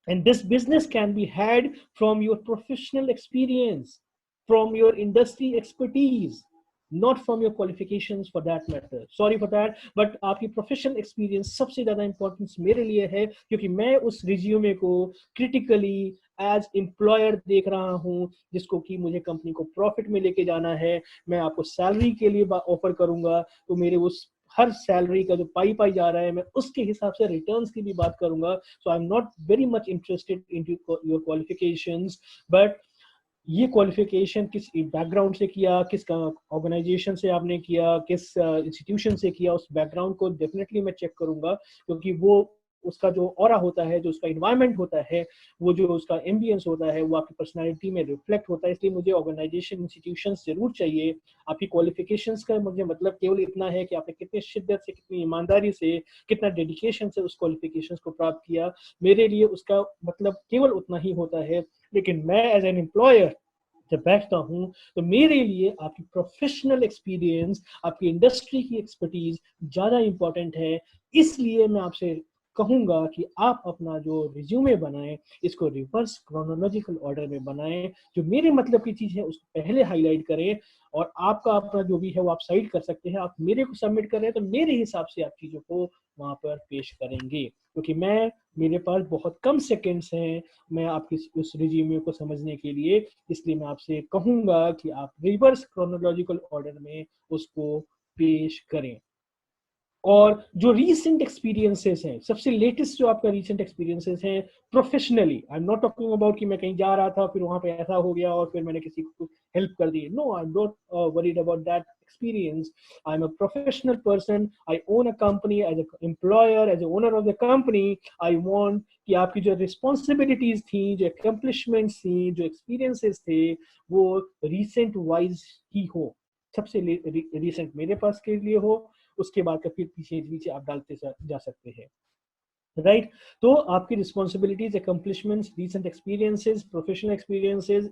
And this business can be had from your professional experience, from your industry expertise, not from your qualifications for that matter. Sorry for that, but आपकी professional experience सबसे ज़्यादा importance मेरे लिए है, क्योंकि मैं उस resume को critically as employer देख रहा हूँ, जिसको कि मुझे कंपनी को प्रॉफिट में लेके जाना है। मैं आपको सैलरी के लिए ऑफर करूंगा तो मेरे उस हर सैलरी का जो पाई जा रहा है मैं उसके हिसाब से रिटर्न्स की भी बात करूंगा। So I am not very much interested in your qualifications, but ये क्वालिफिकेशन किस बैकग्राउंड से किया, किस ऑर्गेनाइजेशन से आपने किया, किस इंस्टीट्यूशन से किया, उस बैकग्राउंड को डेफिनेटली मैं चेक करूंगा, क्योंकि वो उसका जो ऑरा होता है, जो उसका इन्वायरमेंट होता है, वो जो उसका एम्बियंस होता है, वो आपकी पर्सनालिटी में रिफ्लेक्ट होता है। इसलिए मुझे ऑर्गेनाइजेशन इंस्टीट्यूशंस जरूर चाहिए। आपकी क्वालिफिकेशंस का मुझे मतलब केवल इतना है कि आपने कितने शिद्दत से, कितनी ईमानदारी से, कितना डेडिकेशन से उस क्वालिफिकेशंस को प्राप्त किया, मेरे लिए उसका मतलब केवल उतना ही होता है। लेकिन मैं एज एन एम्प्लॉयर जब बैठता हूँ तो मेरे लिए आपकी प्रोफेशनल एक्सपीरियंस, आपकी इंडस्ट्री की एक्सपर्टीज ज़्यादा इम्पोर्टेंट है। इसलिए मैं आपसे कहूँगा कि आप अपना जो रिज्यूमे बनाएं, इसको रिवर्स क्रोनोलॉजिकल ऑर्डर में बनाएं। जो मेरे मतलब की चीज़ है उसको पहले हाईलाइट करें, और आपका अपना जो भी है वो आप साइड कर सकते हैं। आप मेरे को सबमिट कर रहे हैं तो मेरे हिसाब से आप चीज़ों को वहाँ पर पेश करेंगे, क्योंकि मेरे पास बहुत कम सेकेंड्स हैं मैं आपकी उस रिज्यूमे को समझने के लिए। इसलिए मैं आपसे कहूँगा कि आप रिवर्स क्रोनोलॉजिकल ऑर्डर में उसको पेश करें। और जो रीसेंट एक्सपीरियंसेस हैं, सबसे लेटेस्ट जो आपका रीसेंट एक्सपीरियंसेस हैं professionally, I am not talking about कि मैं कहीं जा रहा था फिर वहां पे ऐसा हो गया और फिर मैंने किसी को हेल्प कर दी। No, I am not worried about that experience. I am a professional person, I own a company, as a employer, as a owner of the company I want कि आपकी जो रिस्पॉन्सिबिलिटीज थी, जो अकम्पलिशमेंट्स थी, जो experiences थे, वो recent wise ही हो। सबसे रिसेंट मेरे पास के लिए हो, उसके बाद का फिर पीछे पीछे आप डालते जा सकते हैं, राइट। तो आपकी responsibilities, accomplishments, recent experiences, professional experiences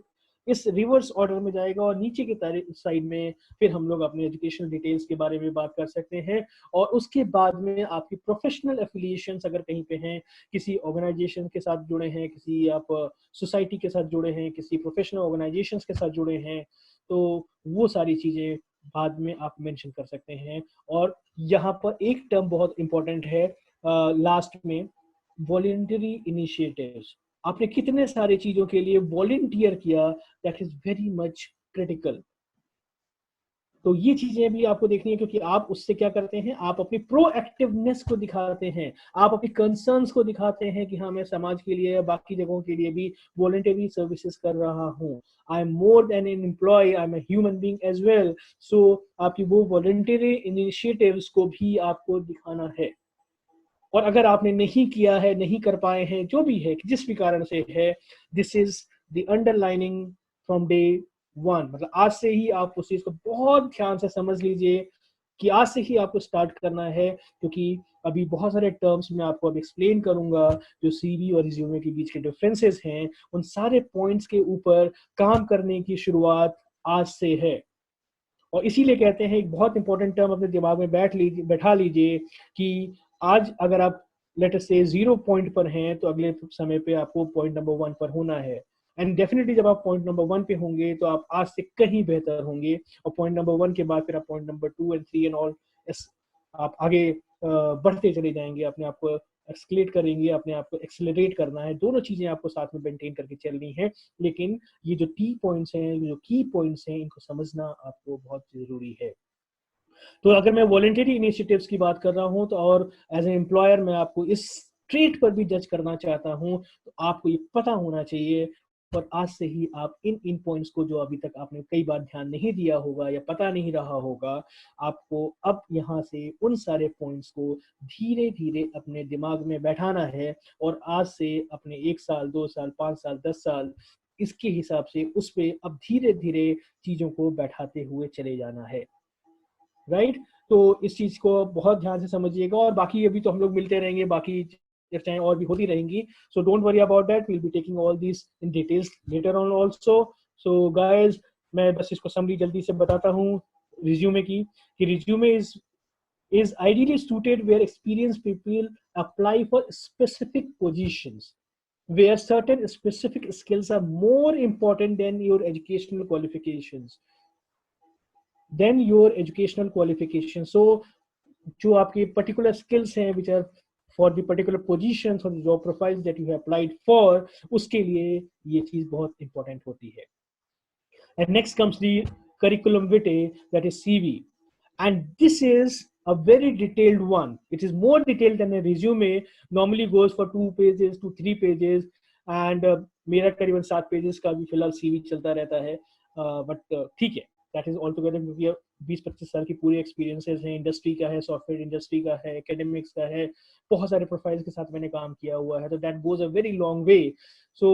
इस रिवर्स ऑर्डर में जाएगा। और नीचे की साइड में फिर हम लोग अपने एजुकेशनल डिटेल्स के बारे में बात कर सकते हैं। और उसके बाद में आपकी प्रोफेशनल एफिलिएशंस अगर कहीं पे हैं, किसी ऑर्गेनाइजेशन के साथ जुड़े हैं, किसी आप सोसाइटी के साथ जुड़े हैं, किसी प्रोफेशनल ऑर्गेनाइजेशंस के साथ जुड़े हैं, तो वो सारी चीज़ें बाद में आप मेंशन कर सकते हैं। और यहाँ पर एक टर्म बहुत इंपॉर्टेंट है लास्ट में, वॉलेंटरी इनिशिएटिव्स। आपने कितने सारे चीजों के लिए वॉलेंटियर किया, that is very much critical. तो ये चीजें भी आपको देखनी है, क्योंकि आप उससे क्या करते हैं, आप अपनी प्रोएक्टिवनेस को दिखाते हैं, आप अपनी कंसर्न्स को दिखाते हैं कि हाँ मैं समाज के लिए, बाकी जगहों के लिए भी वॉलेंटरी सर्विसेज कर रहा हूँ। I am more than an employ, I am a human being as well. So आपकी वो वॉलेंटरी इनिशिएटिव्स को भी आपको दिखाना है। और अगर आपने नहीं किया है, नहीं कर पाए हैं, जो भी है, जिस भी कारण से है, this is the underlining from day one. मतलब आज से ही आप उस चीज को बहुत ध्यान से समझ लीजिए कि आज से ही आपको स्टार्ट करना है, क्योंकि अभी बहुत सारे टर्म्स मैं आपको अब एक्सप्लेन करूंगा जो सीवी और रिज्यूमे के बीच के डिफरेंसेस हैं। उन सारे पॉइंट्स के ऊपर काम करने की शुरुआत आज से है। और इसीलिए कहते हैं, एक बहुत इंपॉर्टेंट टर्म अपने दिमाग में बैठा लीजिए कि आज अगर आप लेट अस से 0 पॉइंट पर हैं, तो अगले समय पे आपको पॉइंट नंबर 1 पर होना है। एंड डेफिनेटली जब आप पॉइंट नंबर 1 पे होंगे तो आप आज से कहीं बेहतर होंगे। और पॉइंट नंबर 1 के बाद फिर आप point number 2 and 3 and all आप आगे बढ़ते चले जाएंगे, अपने आप को एक्सक्लेट करेंगे, अपने आप को एक्सेलरेट करना है। दोनों चीजें आपको साथ में मेंटेन करके चलनी है। लेकिन ये जो टी पॉइंट्स हैं, जो की पॉइंट्स हैं, इनको समझना आपको बहुत जरूरी है। तो अगर मैं वॉलेंटरी इनिशिएटिव्स की बात कर रहा हूं, तो और एज एन एम्प्लॉयर मैं आपको इस ट्रेट पर भी जज करना चाहता हूं, तो आपको ये पता होना चाहिए। और आज से ही आप इन पॉइंट्स को, जो अभी तक आपने कई बार ध्यान नहीं दिया होगा या पता नहीं रहा होगा, आपको अब यहाँ से उन सारे पॉइंट्स को धीरे धीरे अपने दिमाग में बैठाना है। और आज से अपने 1 साल, 2 साल, 5 साल, 10 साल इसके हिसाब से उस पर अब धीरे धीरे चीजों को बैठाते हुए चले जाना है, राइट। तो इस चीज को बहुत ध्यान से समझिएगा। और बाकी अभी तो हम लोग मिलते रहेंगे, बाकी चर्चाएं और भी होती रहेंगी। So don't worry about that, will be taking all this in details later on also. So guys, मैं बस इसको समरी जल्दी से बताता हूँ रिज्यूमे की, कि resume is ideally suited where experienced people apply for specific positions where certain specific skills are more important than your educational qualifications. So जो आपके particular skills हैं which are for the particular positions or the job profiles that you have applied for, उसके लिए ये चीज बहुत important होती है। And next comes the curriculum vitae, that is CV. And this is a very detailed one. It is more detailed than a resume. Normally goes for 2 pages to 3 pages. And मेरा करीबन 7 pages का भी फिलहाल CV चलता रहता है। But ठीक है, that is altogether, क्योंकि 20-25 साल की पूरी एक्सपीरियंसेस हैं, इंडस्ट्री का है, सॉफ्टवेयर इंडस्ट्री का है, एकेडमिक्स का है, बहुत सारे प्रोफाइल्स के साथ मैंने काम किया हुआ है, तो that goes a very long way. So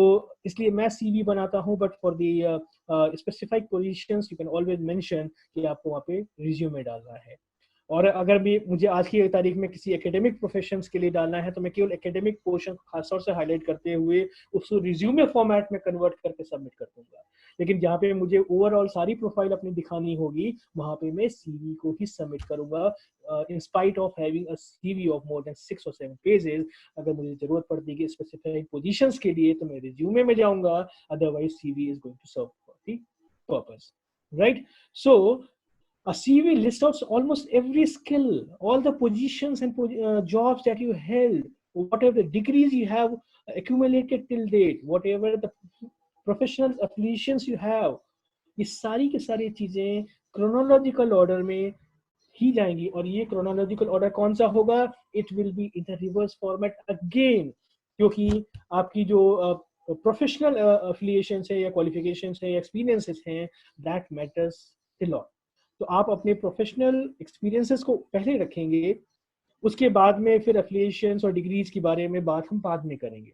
इसलिए मैं CV बनाता हूँ, but for the specific positions you can always mention कि आपको वहाँ पे रिज्यूमे डालना है। और अगर भी मुझे आज की तारीख में किसी एकेडमिक प्रोफेशंस के लिए डालना है, तो मैं केवल एकेडमिक पोर्शन खासतौर से हाईलाइट करते हुए उसको रिज्यूमे फॉर्मेट में कन्वर्ट करके सबमिट कर दूंगा। लेकिन जहाँ पे मुझे ओवरऑल सारी प्रोफाइल अपनी दिखानी होगी वहाँ पे मैं सीवी को ही सबमिट करूंगा। In spite of having a CV of more than 6 or 7 pages, अगर मुझे जरूरत पड़ती है स्पेसिफिक पोजीशंस के लिए तो मैं रिज्यूमे में जाऊंगा, otherwise CV is going to serve for the purpose, right? So a CV lists out almost every skill, all the positions and jobs that you held, whatever the degrees you have accumulated till date, whatever the professional affiliations you have, ये सारी की सारी चीजें chronological order में ही जाएंगी। और ये chronological order कौन सा होगा? It will be in the reverse format again, क्योंकि आपकी जो प्रोफेशनल अफिलिएशन है या क्वालिफिकेशन है या एक्सपीरियंसेस हैं, दैट मैटर्स अ लॉट। तो आप अपने प्रोफेशनल एक्सपीरियंसेस को पहले रखेंगे, उसके बाद में फिर अफिलिएशंस और डिग्रीज के बारे में बात हम बाद में करेंगे,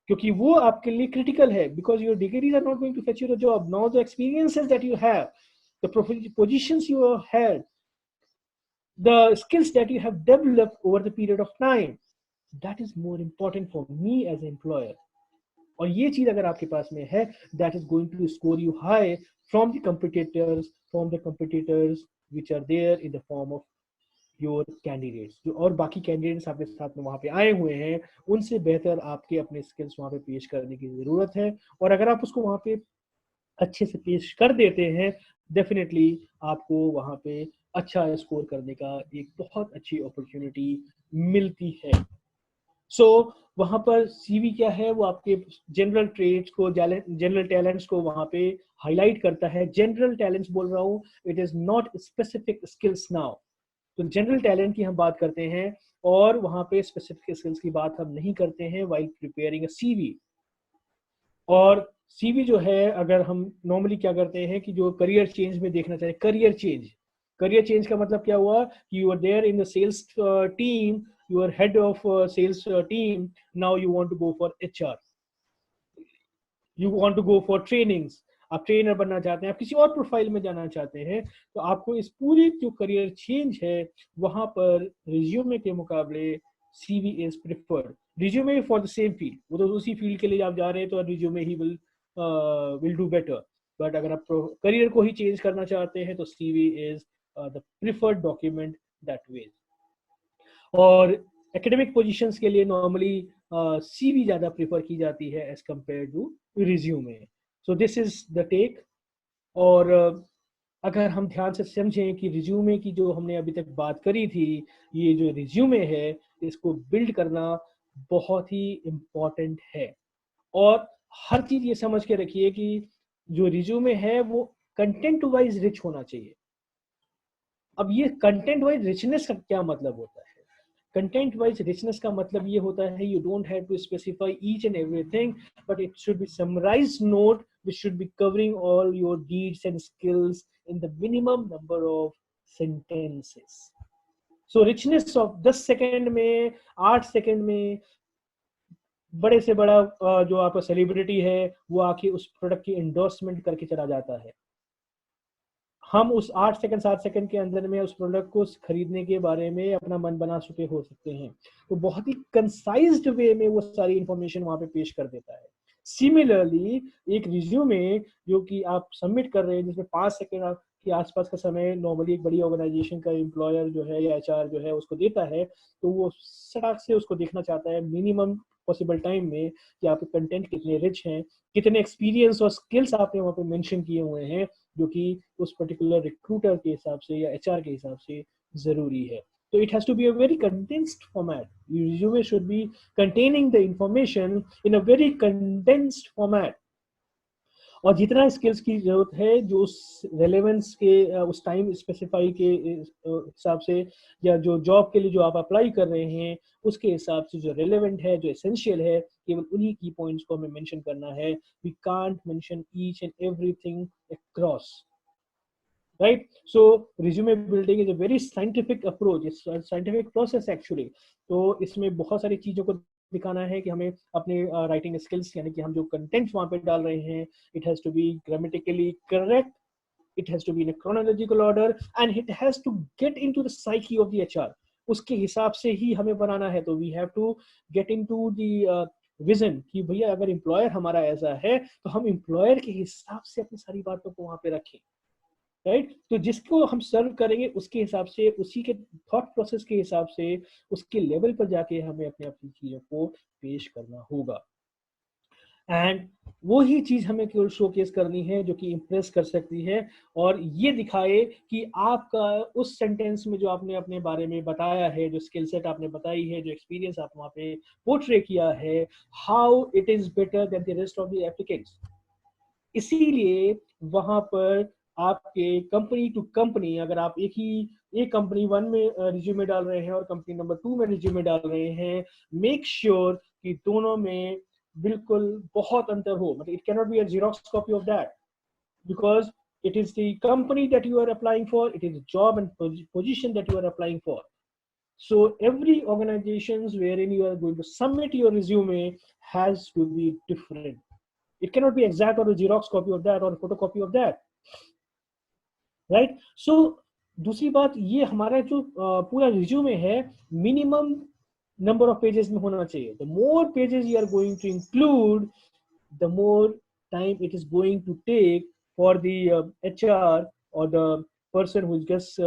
क्योंकि वो आपके लिए क्रिटिकल है, because your degrees are not going to fetch your job. Now the experiences that you have, the positions you had, the skills that you have developed over the period of time, that is more important for me as an employer. और ये चीज अगर आपके पास में है, that is going to score you high from the competitors which are there in the form of your candidates. जो और बाकी कैंडिडेट्स आपके साथ में वहां पे आए हुए हैं, उनसे बेहतर आपके अपने स्किल्स वहां पे पेश करने की जरूरत है। और अगर आप उसको वहां पे अच्छे से पेश कर देते हैं, डेफिनेटली आपको वहां पे अच्छा स्कोर करने का एक बहुत अच्छी अपॉर्चुनिटी मिलती है। सो वहां पर सीवी क्या है, वो आपके जनरल ट्रेड्स को, जनरल टैलेंट्स को वहां पे हाईलाइट करता है। जनरल टैलेंट्स बोल रहा हूँ, it is not specific skills now. तो जनरल टैलेंट की हम बात करते हैं और वहां पे स्पेसिफिक स्किल्स की बात हम नहीं करते हैं व्हाइल प्रिपेयरिंग अ सीवी। और सीवी जो है, अगर हम नॉर्मली क्या करते हैं कि जो करियर चेंज में देखना चाहिए, करियर चेंज का मतलब क्या हुआ कि you are there in the sales team, you are head of sales team, now you want to go for HR, you want to go for trainings, आप ट्रेनर बनना चाहते हैं, आप किसी और प्रोफाइल में जाना चाहते हैं, तो आपको इस पूरी जो करियर चेंज है वहां पर रिज्यूमे के मुकाबले CV is preferred. Resume for the same field, वो तो उसी फील्ड के लिए आप जा रहे हैं तो resume he will do better. But अगर आप करियर को ही चेंज करना चाहते हैं तो CV is the preferred document that way. और एकेडमिक पोजीशंस के लिए नॉर्मली सीवी ज्यादा प्रेफर की जाती है as compare to resume. So this is the take. और अगर हम ध्यान से समझें कि रिज्यूमे की जो हमने अभी तक बात करी थी, ये जो रिज्यूमे है इसको बिल्ड करना बहुत ही इम्पोर्टेंट है। और हर चीज ये समझ के रखिए कि जो रिज्यूमे है वो कंटेंट वाइज रिच होना चाहिए। अब ये कंटेंट वाइज रिचनेस का क्या मतलब होता है? कंटेंट वाइज रिचनेस का मतलब ये होता है, you don't have to specify each and everything, but it should be summarised note which should be covering all your deeds and skills in the minimum number of sentences. So richness of 10 second में, 8 second में बड़े से बड़ा जो आपका celebrity है वो आके उस प्रोडक्ट की एंडोर्समेंट करके चला जाता है। हम उस 8 सेकंड 7 सेकंड के अंदर में उस प्रोडक्ट को खरीदने के बारे में अपना मन बना चुके हो सकते हैं। तो बहुत ही कंसाइज्ड वे में वो सारी इंफॉर्मेशन वहां पे पेश कर देता है। सिमिलरली एक रिज्यूमे जो कि आप सबमिट कर रहे हैं, जिसमें 5 सेकंड के आसपास का समय नॉर्मली एक बड़ी ऑर्गेनाइजेशन का एम्प्लॉयर जो है या एचआर जो है उसको देता है, तो वो सड़क से उसको देखना चाहता है मिनिमम पॉसिबल टाइम में कि आपके कंटेंट कितने रिच हैं, कितने एक्सपीरियंस और स्किल्स आपने वहाँ पे मेंशन किए हुए हैं जो कि उस पर्टिकुलर रिक्रूटर के हिसाब से या एचआर के हिसाब से जरूरी है। So it has to be a very condensed format. Your resume should be containing the information in a very condensed format. और जितना स्किल्स की जरूरत है जो उस रेलेवेंस के उस टाइम स्पेसिफाई के हिसाब से या जो जॉब के लिए जो आप अप्लाई कर रहे हैं उसके हिसाब से जो रेलेवेंट है, जो एसेंशियल है, केवल उन्हीं की पॉइंट्स को हमें मेंशन करना है। We can't mention each and everything across, right? So resume building is a very scientific approach, it's a scientific process actually. तो इसमें बहुत सारी चीजों को दिखाना है कि हमें अपने राइटिंग स्किल्स यानी कि हम जो कंटेंट वहां पे डाल रहे हैं, it has to be grammatically correct, it has to be in a chronological order and it has to get into the psyche of the HR. उसके हिसाब से ही हमें बनाना है। तो we have to get into the vision कि भैया अगर employer हमारा ऐसा है तो हम एम्प्लॉयर के हिसाब से अपनी सारी बातों को वहां पे रखें, राइट। तो जिसको हम सर्व करेंगे उसके हिसाब से, उसी के थॉट प्रोसेस के हिसाब से, उसके लेवल पर जाके हमें अपने अपनी चीजों को पेश करना होगा। एंड वो ही चीज हमें केवल शोकेस करनी है जो कि इम्प्रेस कर सकती है और ये दिखाए कि आपका उस सेंटेंस में जो आपने अपने बारे में बताया है, जो स्किल सेट आपने बताई है, जो एक्सपीरियंस आप वहाँ पे पोर्ट्रे किया है, how it is better than the rest of the applicants. इसीलिए वहां पर आपके कंपनी टू कंपनी, अगर आप एक कंपनी 1 में रिज्यूमे डाल रहे हैं और कंपनी नंबर 2 में रिज्यूमे डाल रहे हैं, मेक श्योर कि दोनों में बिल्कुल बहुत अंतर हो। मतलब it cannot be a xerox copy of that, because it is the company that you are applying for, it is the job and position that you are applying for. So every organizations wherein you are going to submit your resume has to be different. It cannot be exact or a Xerox copy of that or a photocopy of that, right? So दूसरी बात, ये हमारा जो पूरा resume है minimum number of pages में होना चाहिए। The more pages you are going to include, the more time it is going to take for the HR or the person who is just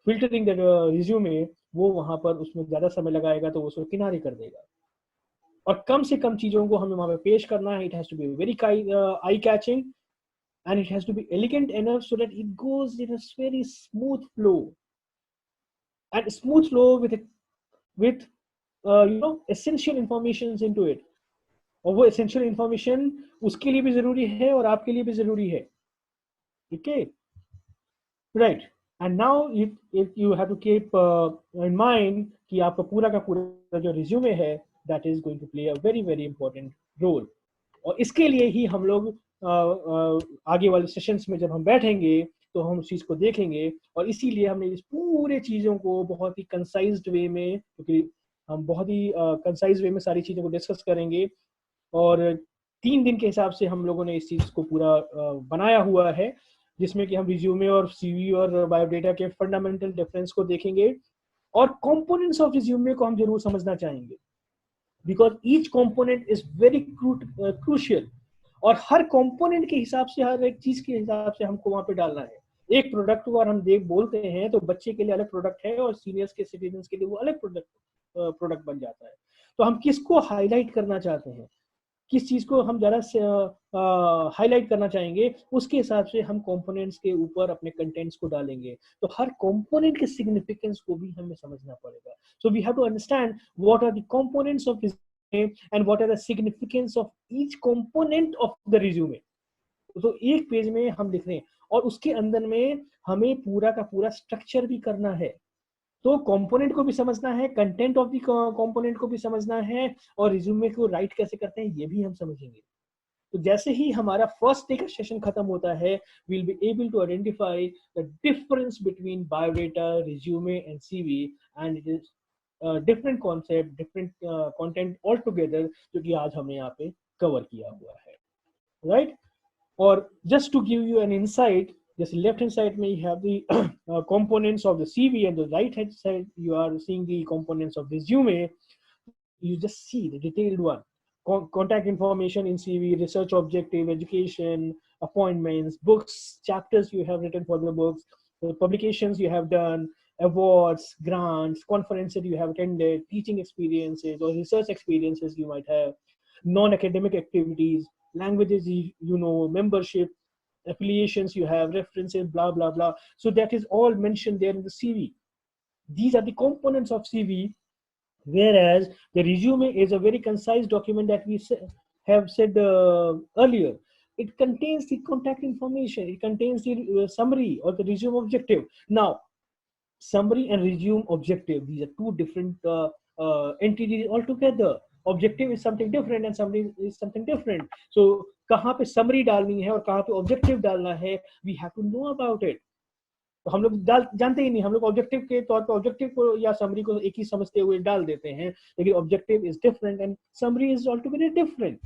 filtering the resume, वो वहां पर उसमें ज्यादा समय लगाएगा तो वो उसको किनारे कर देगा। और कम से कम चीजों को हमें वहां पे पेश करना है। It has to be very eye catching and it has to be elegant enough so that it goes in a very smooth flow, and smooth flow with essential informations into it। और वो essential information उसके लिए भी जरूरी है और आपके लिए भी जरूरी है, ठीक है, right. And now if you have to keep in mind कि आपका पूरा का पूरा जो रिज्यूमे है that is going to play a very very important role. और इसके लिए ही हम लोग आगे वाले सेशंस में जब हम बैठेंगे तो हम उस चीज को देखेंगे, और इसीलिए हमने इस पूरे चीजों को बहुत ही कंसाइज्ड वे में, क्योंकि हम बहुत ही कंसाइज वे में सारी चीजों को डिस्कस करेंगे। और 3 दिन के हिसाब से हम लोगों ने इस चीज को पूरा बनाया हुआ है, जिसमें कि हम रिज्यूमे और सीवी और बायोडेटा के फंडामेंटल डिफरेंस को देखेंगे और कंपोनेंट्स ऑफ रिज्यूमे को हम जरूर समझना चाहेंगे, because each component is very crucial. और हर कंपोनेंट के हिसाब से, हर एक चीज के हिसाब से हमको वहां पे डालना है। एक प्रोडक्ट को अगर हम बोलते हैं तो बच्चे के लिए अलग प्रोडक्ट है और सीनियर्स के, सिटीजन के लिए वो अलग प्रोडक्ट बन जाता है। तो हम किसको हाईलाइट करना चाहते हैं, किस चीज को हम ज्यादा हाईलाइट करना चाहेंगे, उसके हिसाब से हम कंपोनेंट्स के ऊपर अपने कंटेंट्स को डालेंगे। तो हर कंपोनेंट के सिग्निफिकेंस को भी हमें समझना पड़ेगा। So we have to understand what are the components of resume and what are the significance of each component of the resume. तो एक पेज में हम लिख रहे हैं और उसके अंदर में हमें पूरा का पूरा स्ट्रक्चर भी करना है। तो कंपोनेंट को भी समझना है, कंटेंट ऑफ द कंपोनेंट को भी समझना है, और रिज्यूमे को राइट कैसे करते हैं ये भी हम समझेंगे। तो जैसे ही हमारा फर्स्ट डे का सेशन खत्म होता है, we will be able to identify the difference between biodata, resume and CV, and it is different concept, different content all together, जो कि आज हमने यहाँ पे कवर किया हुआ है, राइट। और just to give you an insight, just left hand side may have the components of the CV, and the right hand side you are seeing the components of resume. You just see the detailed one. Contact information in CV, research objective, education, appointments, books, chapters you have written for the books, the publications you have done, awards, grants, conferences you have attended, teaching experiences or research experiences you might have, non-academic activities, languages you know, membership, affiliations you have, references, blah blah blah. So that is all mentioned there in the CV. These are the components of CV, whereas the resume is a very concise document that we have said earlier. It contains the contact information, it contains the summary or the resume objective. Now summary and resume objective, these are two different entities altogether. Objective is something different and summary is something different. So कहाँ पे summary डालनी है और कहाँ पे objective डालना है, we have to know about it. तो हम लोग जानते ही नहीं, हम लोग ऑब्जेक्टिव के तौर पे ऑब्जेक्टिव को या समरी को एक ही समझते हुए डाल देते हैं, लेकिन objective is different and summary is altogether different.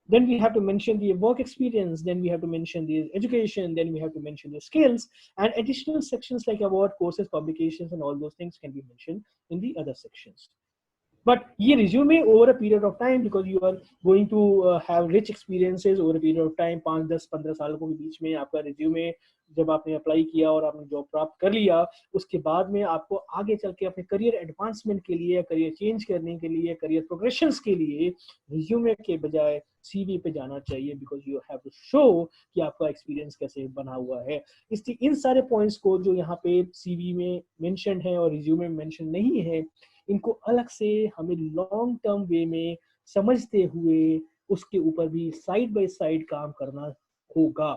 Then we have to mention the work experience, then we have to mention the education, then we have to mention the skills, and additional sections like award, courses, publications, and all those things can be mentioned in the other sections. But ये resume over a period of time, because you are going to have rich experiences over a period of time, 5, 10, 15 सालों के बीच में आपका resume जब आपने apply किया और आपने जॉब प्राप्त कर लिया, उसके बाद में आपको आगे चल के अपने करियर एडवांसमेंट के लिए, करियर चेंज करने के लिए, करियर प्रोग्रेशंस के लिए रिज्यूमे के बजाय सीवी पे जाना चाहिए, because you have to show कि आपका एक्सपीरियंस कैसे बना हुआ है। इसलिए इन सारे पॉइंट्स को जो यहाँ पे सीवी में मेंशन है और रिज्यूमे में मेंशन नहीं है, इनको अलग से हमें लॉन्ग टर्म वे में समझते हुए उसके ऊपर भी साइड बाय साइड काम करना होगा।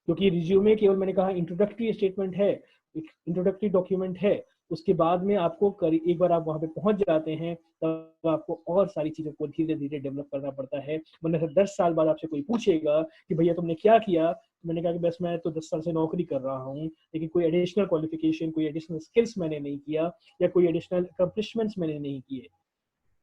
क्योंकि रिज्यूमे केवल मैंने कहा इंट्रोडक्टरी स्टेटमेंट है, इंट्रोडक्टरी डॉक्यूमेंट है, उसके बाद में आपको एक बार आप वहां पे पहुंच जाते हैं तब आपको और सारी चीजों को धीरे धीरे डेवलप करना पड़ता है। वरना 10 साल बाद आपसे कोई पूछेगा कि भैया तुमने क्या किया, तो मैंने कहा कि बस मैं तो 10 साल से नौकरी कर रहा हूँ, लेकिन कोई एडिशनल क्वालिफिकेशन, कोई एडिशनल स्किल्स मैंने नहीं किया, या कोई एडिशनल अकम्पलिशमेंट्स मैंने नहीं किए,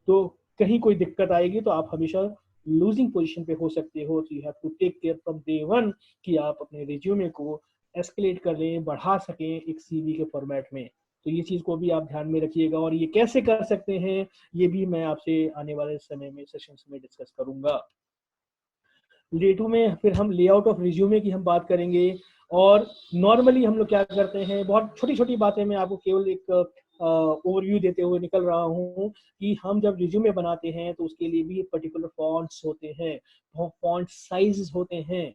तो कहीं कोई दिक्कत आएगी तो आप हमेशा लूजिंग पोजीशन पे हो सकते हो। तो you have to take care from day one कि आप अपने रिज्यूमे को एस्केलेट कर लें, बढ़ा सकें एक सीवी के फॉर्मेट में। तो ये चीज को भी आप ध्यान में रखिएगा, और ये कैसे कर सकते हैं ये भी मैं आपसे आने वाले समय में सेशंस में डिस्कस करूंगा। डे 2 में फिर हम लेआउट ऑफ रिज्यूमे की हम बात करेंगे। और नॉर्मली हम लोग क्या करते हैं, बहुत छोटी छोटी बातें मैं आपको केवल एक ओवरव्यू देते हुए निकल रहा हूँ कि हम जब रिज्यूमे बनाते हैं तो उसके लिए भी पर्टिकुलर फॉन्ट्स होते हैं, फॉन्ट साइज होते हैं,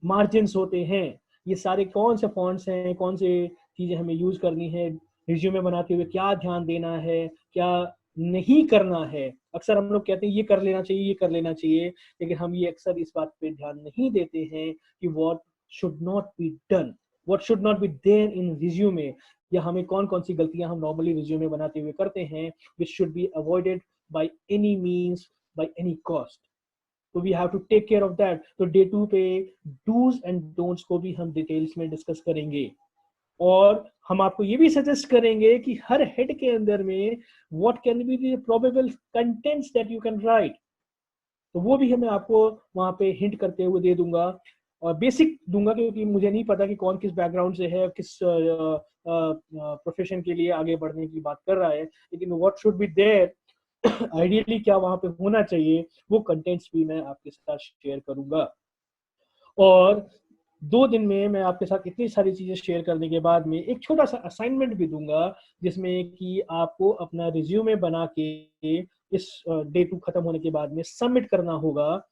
मार्जिन्स होते हैं। ये सारे कौन से फॉन्ट्स हैं, कौन से चीजें हमें यूज करनी है, रिज्यूमे बनाते हुए क्या ध्यान देना है, क्या नहीं करना है। अक्सर हम लोग कहते हैं ये कर लेना चाहिए, ये कर लेना चाहिए, लेकिन हम ये अक्सर इस बात पे ध्यान नहीं देते हैं कि what should not be done, what should not be there in resume, या हमें कौन कौन सी गलतियां हम नॉर्मली रिज्यूमे बनाते हुए करते हैं which should be avoided by any means, by any cost. तो we have to take care of that. तो डे 2 पे डूज एंड डोंट्स को भी हम डिटेल्स में डिस्कस करेंगे, और हम आपको ये भी सजेस्ट करेंगे कि हर हेड के अंदर में what can be the probable contents that you can write, तो वो भी हमें आपको वहां पे हिंट करते हुए दे दूंगा, और बेसिक दूंगा, क्योंकि मुझे नहीं पता कि कौन किस बैकग्राउंड से है, किस प्रोफेशन के लिए आगे बढ़ने की बात कर रहा है, लेकिन what should be there ideally क्या वहां पे होना चाहिए, वो कंटेंट्स भी मैं आपके साथ शेयर करूंगा। और 2 दिन में मैं आपके साथ इतनी सारी चीजें शेयर करने के बाद में एक छोटा सा असाइनमेंट भी दूंगा, जिसमें कि आपको अपना रिज्यूमे बना के इस डे 2 खत्म होने के बाद में सबमिट करना होगा,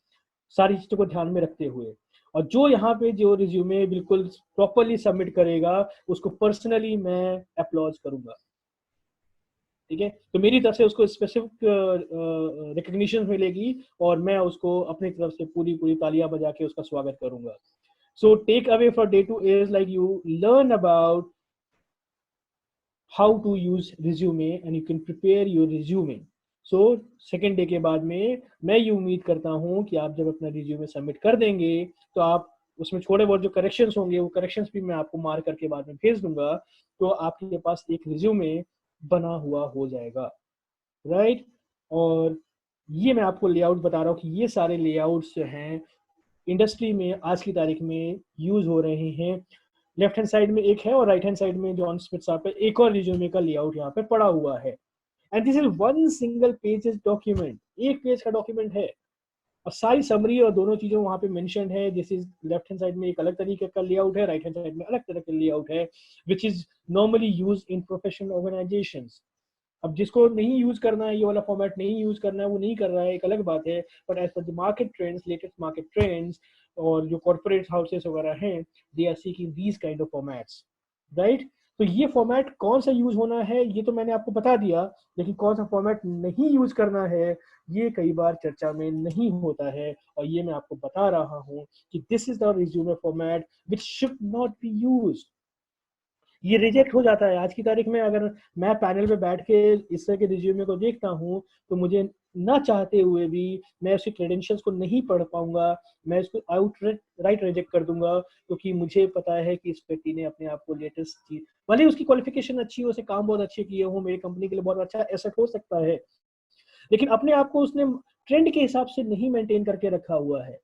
सारी चीजों को ध्यान में रखते हुए। और जो यहाँ पे जो रिज्यूमे बिल्कुल प्रॉपरली सबमिट करेगा उसको पर्सनली मैं अपलॉज करूंगा, ठीक है। तो मेरी तरफ से उसको स्पेसिफिक रिकग्निशन मिलेगी, और मैं उसको अपनी तरफ से पूरी पूरी तालियां बजा के उसका स्वागत करूंगा। So take away for day 2 is like you learn about how to use resume and you can prepare your resume. So second day के बाद में मैं ये उम्मीद करता हूँ कि आप जब अपना रिज्यूमे सबमिट कर देंगे तो आप उसमें थोड़े बहुत जो करेक्शंस होंगे वो करेक्शंस भी मैं आपको मार्क करके बाद में भेज दूंगा, तो आपके पास एक रिज्यूमे बना हुआ हो जाएगा, राइट। और ये मैं आपको लेआउट बता रहा हूँ कि ये सारे लेआउट्स जो हैं इंडस्ट्री में आज की तारीख में यूज हो रहे हैं। लेफ्ट हैंड साइड में एक है और राइट हैंड साइड में जॉन स्मिथ साहब पे एक और रिज्यूमे का लेआउट यहाँ पे पड़ा हुआ है। And this is one single pages document, एक पेज का डॉक्यूमेंट है, और सारी समरी और दोनों चीजें वहां पे मेंशन है। This is left hand side में एक अलग तरीके का लेआउट है, राइट हैंड साइड में अलग तरह का लेआउट है, which is normally use in professional organisations. अब जिसको नहीं यूज करना है, ये वाला फॉर्मेट नहीं यूज करना है, वो नहीं कर रहा है, एक अलग बात है। But as per the market trends, latest market trends, और जो कॉर्पोरेट हाउसेस वगैरह हैं, they are seeking these kind of formats, right. तो ये फॉर्मेट कौन सा यूज होना है ये तो मैंने आपको बता दिया, लेकिन कौन सा फॉर्मेट नहीं यूज करना है ये कई बार चर्चा में नहीं होता है, और ये मैं आपको बता रहा हूँ कि this is the resume format which should not be used. ये रिजेक्ट हो जाता है आज की तारीख में। अगर मैं पैनल पे बैठ के इस तरह के रिज्यूमे को देखता हूँ तो मुझे ना चाहते हुए भी मैं उसके क्रेडेंशियल्स को नहीं पढ़ पाऊंगा, मैं इसको राइट रिजेक्ट कर दूंगा, क्योंकि मुझे पता है कि इस व्यक्ति ने अपने आप को लेटेस्ट चीज, भले उसकी क्वालिफिकेशन अच्छी हो, उसे काम बहुत अच्छे किए हो, मेरी कंपनी के लिए बहुत अच्छा एसेट हो सकता है, लेकिन अपने आप को उसने ट्रेंड के हिसाब से नहीं मेंटेन करके रखा हुआ है।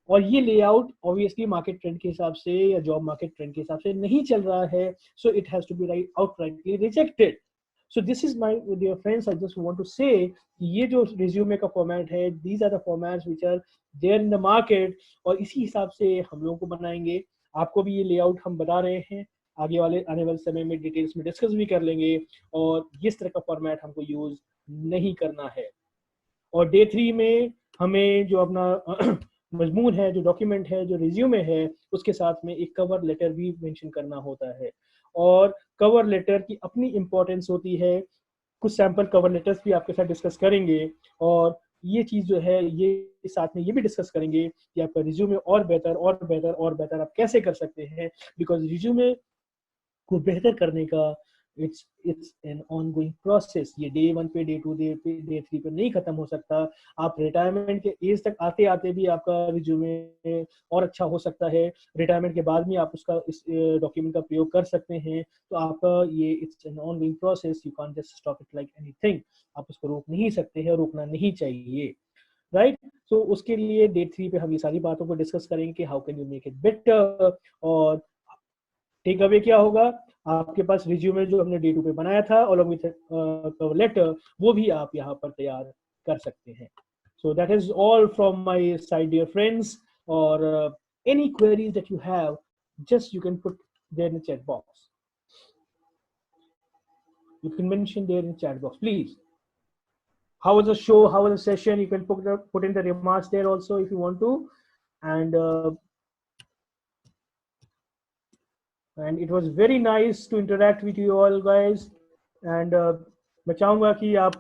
और ये लेआउट ऑब्वियसली मार्केट ट्रेंड के हिसाब से या जॉब मार्केट ट्रेंड के हिसाब से नहीं चल रहा है, so it has to be right outrightly rejected. So this is my dear friends, I just want to say ये जो resume का format है, these are the formats which are there in the market, और इसी हिसाब से हम लोगों को बनाएंगे. आपको भी ये लेआउट हम बता रहे हैं, आगे वाले आने वाले समय में डिटेल्स में डिस्कस भी कर लेंगे, और इस तरह का फॉर्मेट हमको यूज नहीं करना है. और डे 3 में हमें जो अपना मजमून है, जो डॉक्यूमेंट है, जो रिज्यूमे है, उसके साथ में एक कवर लेटर भी मेंशन करना होता है. और कवर लेटर की अपनी इंपॉर्टेंस होती है. कुछ सैंपल कवर लेटर्स भी आपके साथ डिस्कस करेंगे, और ये चीज़ जो है ये साथ में ये भी डिस्कस करेंगे कि आपका रिज्यूमे और बेहतर आप कैसे कर सकते हैं. बिकॉज रिज्यूमे को बेहतर करने का इट्स एन ऑनगोइंग प्रोसेस. ये डे 1 पे, डे 2 डे 3 पे नहीं खत्म हो सकता. आप रिटायरमेंट के एज तक आते आते भी आपका रिज्यूमे और अच्छा हो सकता है. रिटायरमेंट के बाद भी आप उसका इस डॉक्यूमेंट का प्रयोग कर सकते हैं. तो आपका ये it's an ongoing process. You can't just stop it like anything. आप उसको रोक नहीं सकते हैं, रोकना नहीं चाहिए, राइट. सो उसके लिए डे 3 पे हम ये सारी बातों को डिस्कस करेंगे कि how can you make it better. और टेक अवे क्या होगा, आपके पास रिज्यूमे जो हमने डे 2 पे बनाया था अलॉन्ग विद कवर लेटर, वो भी आप यहाँ पर तैयार कर सकते हैं. So that is all from my side dear friends. और any queries that you have, just you can put there in the chat box. You can mention there in the chat box, please. How was the show? How was the session? You can put in the remarks there also if you want to. And it was very nice to interact with you all guys. And मैं चाहूँगा कि आप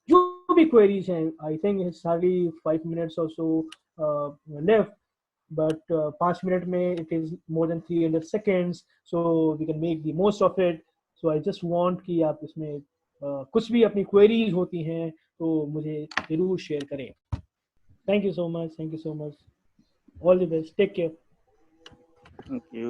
जो भी queries हैं, I think it's hardly 5 minutes or so left, but 5 minutes में it is more than 300 seconds, so we can make the most of it. So I just want कि आप इसमें कुछ भी अपनी queries होती हैं तो मुझे जरूर share करें. Thank you so much. Thank you so much. All the best. Take care. Thank you.